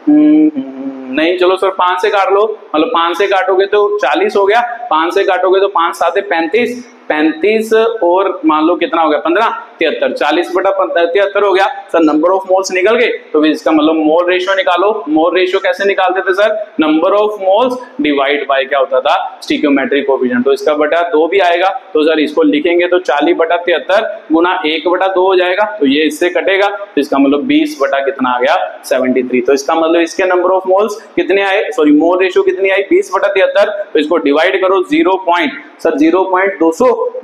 Speaker 1: नहीं, चलो सर 5 से काट लो, मतलब 5 से काटोगे तो 40 हो गया, 5 से काटोगे तो 5 7 35 और मान लो कितना हो गया 15, 73, 40/73 हो गया सर, नंबर ऑफ मोल्स निकल गए। तो इसका मतलब मोल रेशियो निकालो। मोल रेशियो कैसे निकालते थे sir, number of moles divide by क्या होता था, स्टिक्योमेट्री कोएफिशिएंट। तो इसका बटा 2 भी आएगा, तो सर इसको लिखेंगे तो 40/73 गुना 1/2 हो जाएगा, तो ये इससे कटेगा, तो इसका मतलब 20 कितना आ गया 73। तो इसका मतलब इसके नंबर ऑफ मोल्स कितने आए, सॉरी मोल रेशियो कितनी आई 20/73। तो इसको डिवाइड करो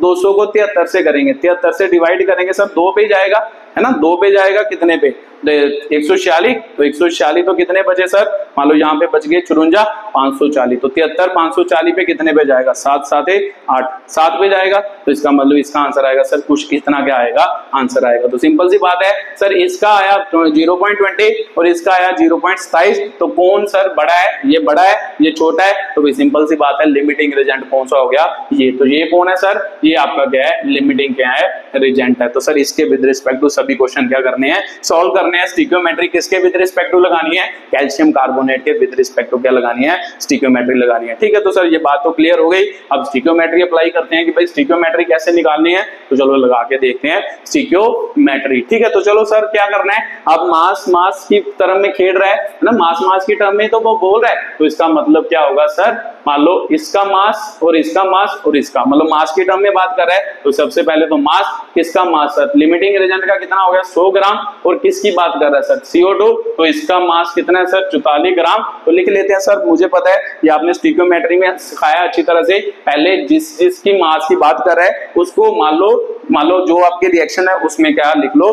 Speaker 1: 200 को 73 से करेंगे, 73 से डिवाइड करेंगे सर 2 पे जाएगा, है ना, 2 पे जाएगा, कितने पे 146, तो 146 तो कितने बचे सर, मान लो यहाँ पे बच गए 54, 540, तो 73 540 पे कितने पे जाएगा, 7 7 8 7 पे जाएगा। तो इसका मतलब इसका आंसर आएगा सर कुछ कितना क्या आएगा, आंसर आएगा। तो सिंपल सी बात है सर, इसका आया 0.20 और इसका आया 0.27, तो कौन सर बड़ा है, ये बड़ा है ये छोटा है, तो सिंपल सी बात है लिमिटिंग रिजेंट कौन सा हो गया, ये। तो ये कौन है सर, ये आपका क्या है, लिमिटिंग क्या है, रिजेंट है। तो सर इसके विद रिस्पेक्ट टू सभी क्वेश्चन क्या करने हैं, सॉल्व करने करने हैं स्टिकियोमेट्री किसके विद रिस्पेक्ट टू लगानी है, कैल्शियम कार्बोनेट के विद रिस्पेक्ट टू क्या लगानी है, स्टिकियोमेट्री लगानी है। ठीक है, तो सर ये बात तो क्लियर हो गई। अब स्टिकियोमेट्री अप्लाई करते हैं कि भाई स्टिकियोमेट्री कैसे निकालनी है, तो चलो लगा के देखते हैं स्टिकियोमेट्री। ठीक है, तो चलो सर क्या करना है, अब मास की टर्म में खेल रहा है ना, मास की टर्म में तो वो बोल रहा है, तो इसका मतलब क्या होगा सर, मान लो इसका मास और इसका मास और इसका, मतलब मास की टर्म में बात कर रहा है, तो सबसे पहले तो मास, किसका मास सर, लिमिटिंग रिएजेंट का कितना हो गया 100 ग्राम, और किसकी बात कर रहा है सर, CO2, तो इसका मास कितना है सर 44 ग्राम। तो लिख लेते हैं सर, मुझे पता है ये आपने स्टिकियोमेट्री में सिखाया अच्छी तरह से, पहले जिसकी मास की बात कर रहा है उसको मान लो जो आपकी रिएक्शन है उसमें क्या लिख लो,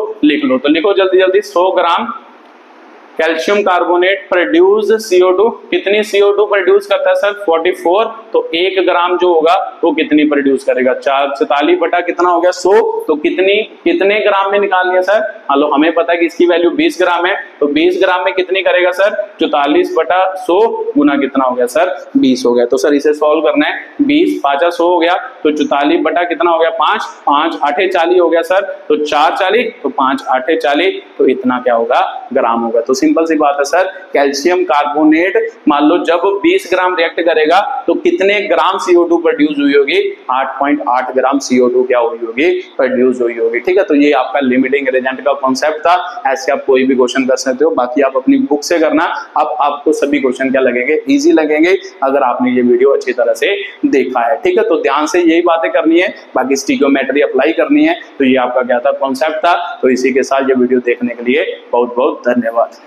Speaker 1: तो लिखो जल्दी 100 ग्राम कैल्शियम कार्बोनेट प्रोड्यूस CO2, कितनी CO2 प्रोड्यूस करता है सर 44, तो 1 ग्राम जो होगा वो कितनी प्रोड्यूस करेगा, 44 बटा कितना हो गया 100, तो कितने ग्राम में निकालनी है सर, मान लो हमें पता है कि इसकी वैल्यू 20 ग्राम है, तो 20 ग्राम में कितनी करेगा सर 44 बटा 100 गुना कितना हो गया सर 20 हो गया। तो सर इसे सॉल्व करना है, 20 5 100 हो गया, तो 44 बटा कितना हो गया 5 5 8 40 हो गया सर, तो 4 40, तो 5 8 40, तो इतना क्या होगा ग्राम होगा। तो सिंपल सी बात है सर, कैल्शियम कार्बोनेट मान लो जब 20 ग्राम रिएक्ट करेगा तो कितने ग्राम CO2 प्रोड्यूस हुई होगी, 8.8 ग्राम CO2 क्या हुई होगी, प्रोड्यूस हुई होगी। ठीक है, तो ये आपका लिमिटिंग रिएजेंट का कॉन्सेप्ट था। ऐसे आप कोई भी क्वेश्चन कर सकते हो, बाकी आप अपनी बुक से करना। अब आपको सभी क्वेश्चन क्या लगेंगे, इजी लगेंगे अगर आपने ये वीडियो अच्छी तरह से देखा है। ठीक है, तो ध्यान से यही बातें करनी है, बाकी स्टिकियोमेट्री अप्लाई करनी है। तो ये आपका क्या था कॉन्सेप्ट था। तो इसी के साथ ये वीडियो देखने के लिए बहुत बहुत धन्यवाद।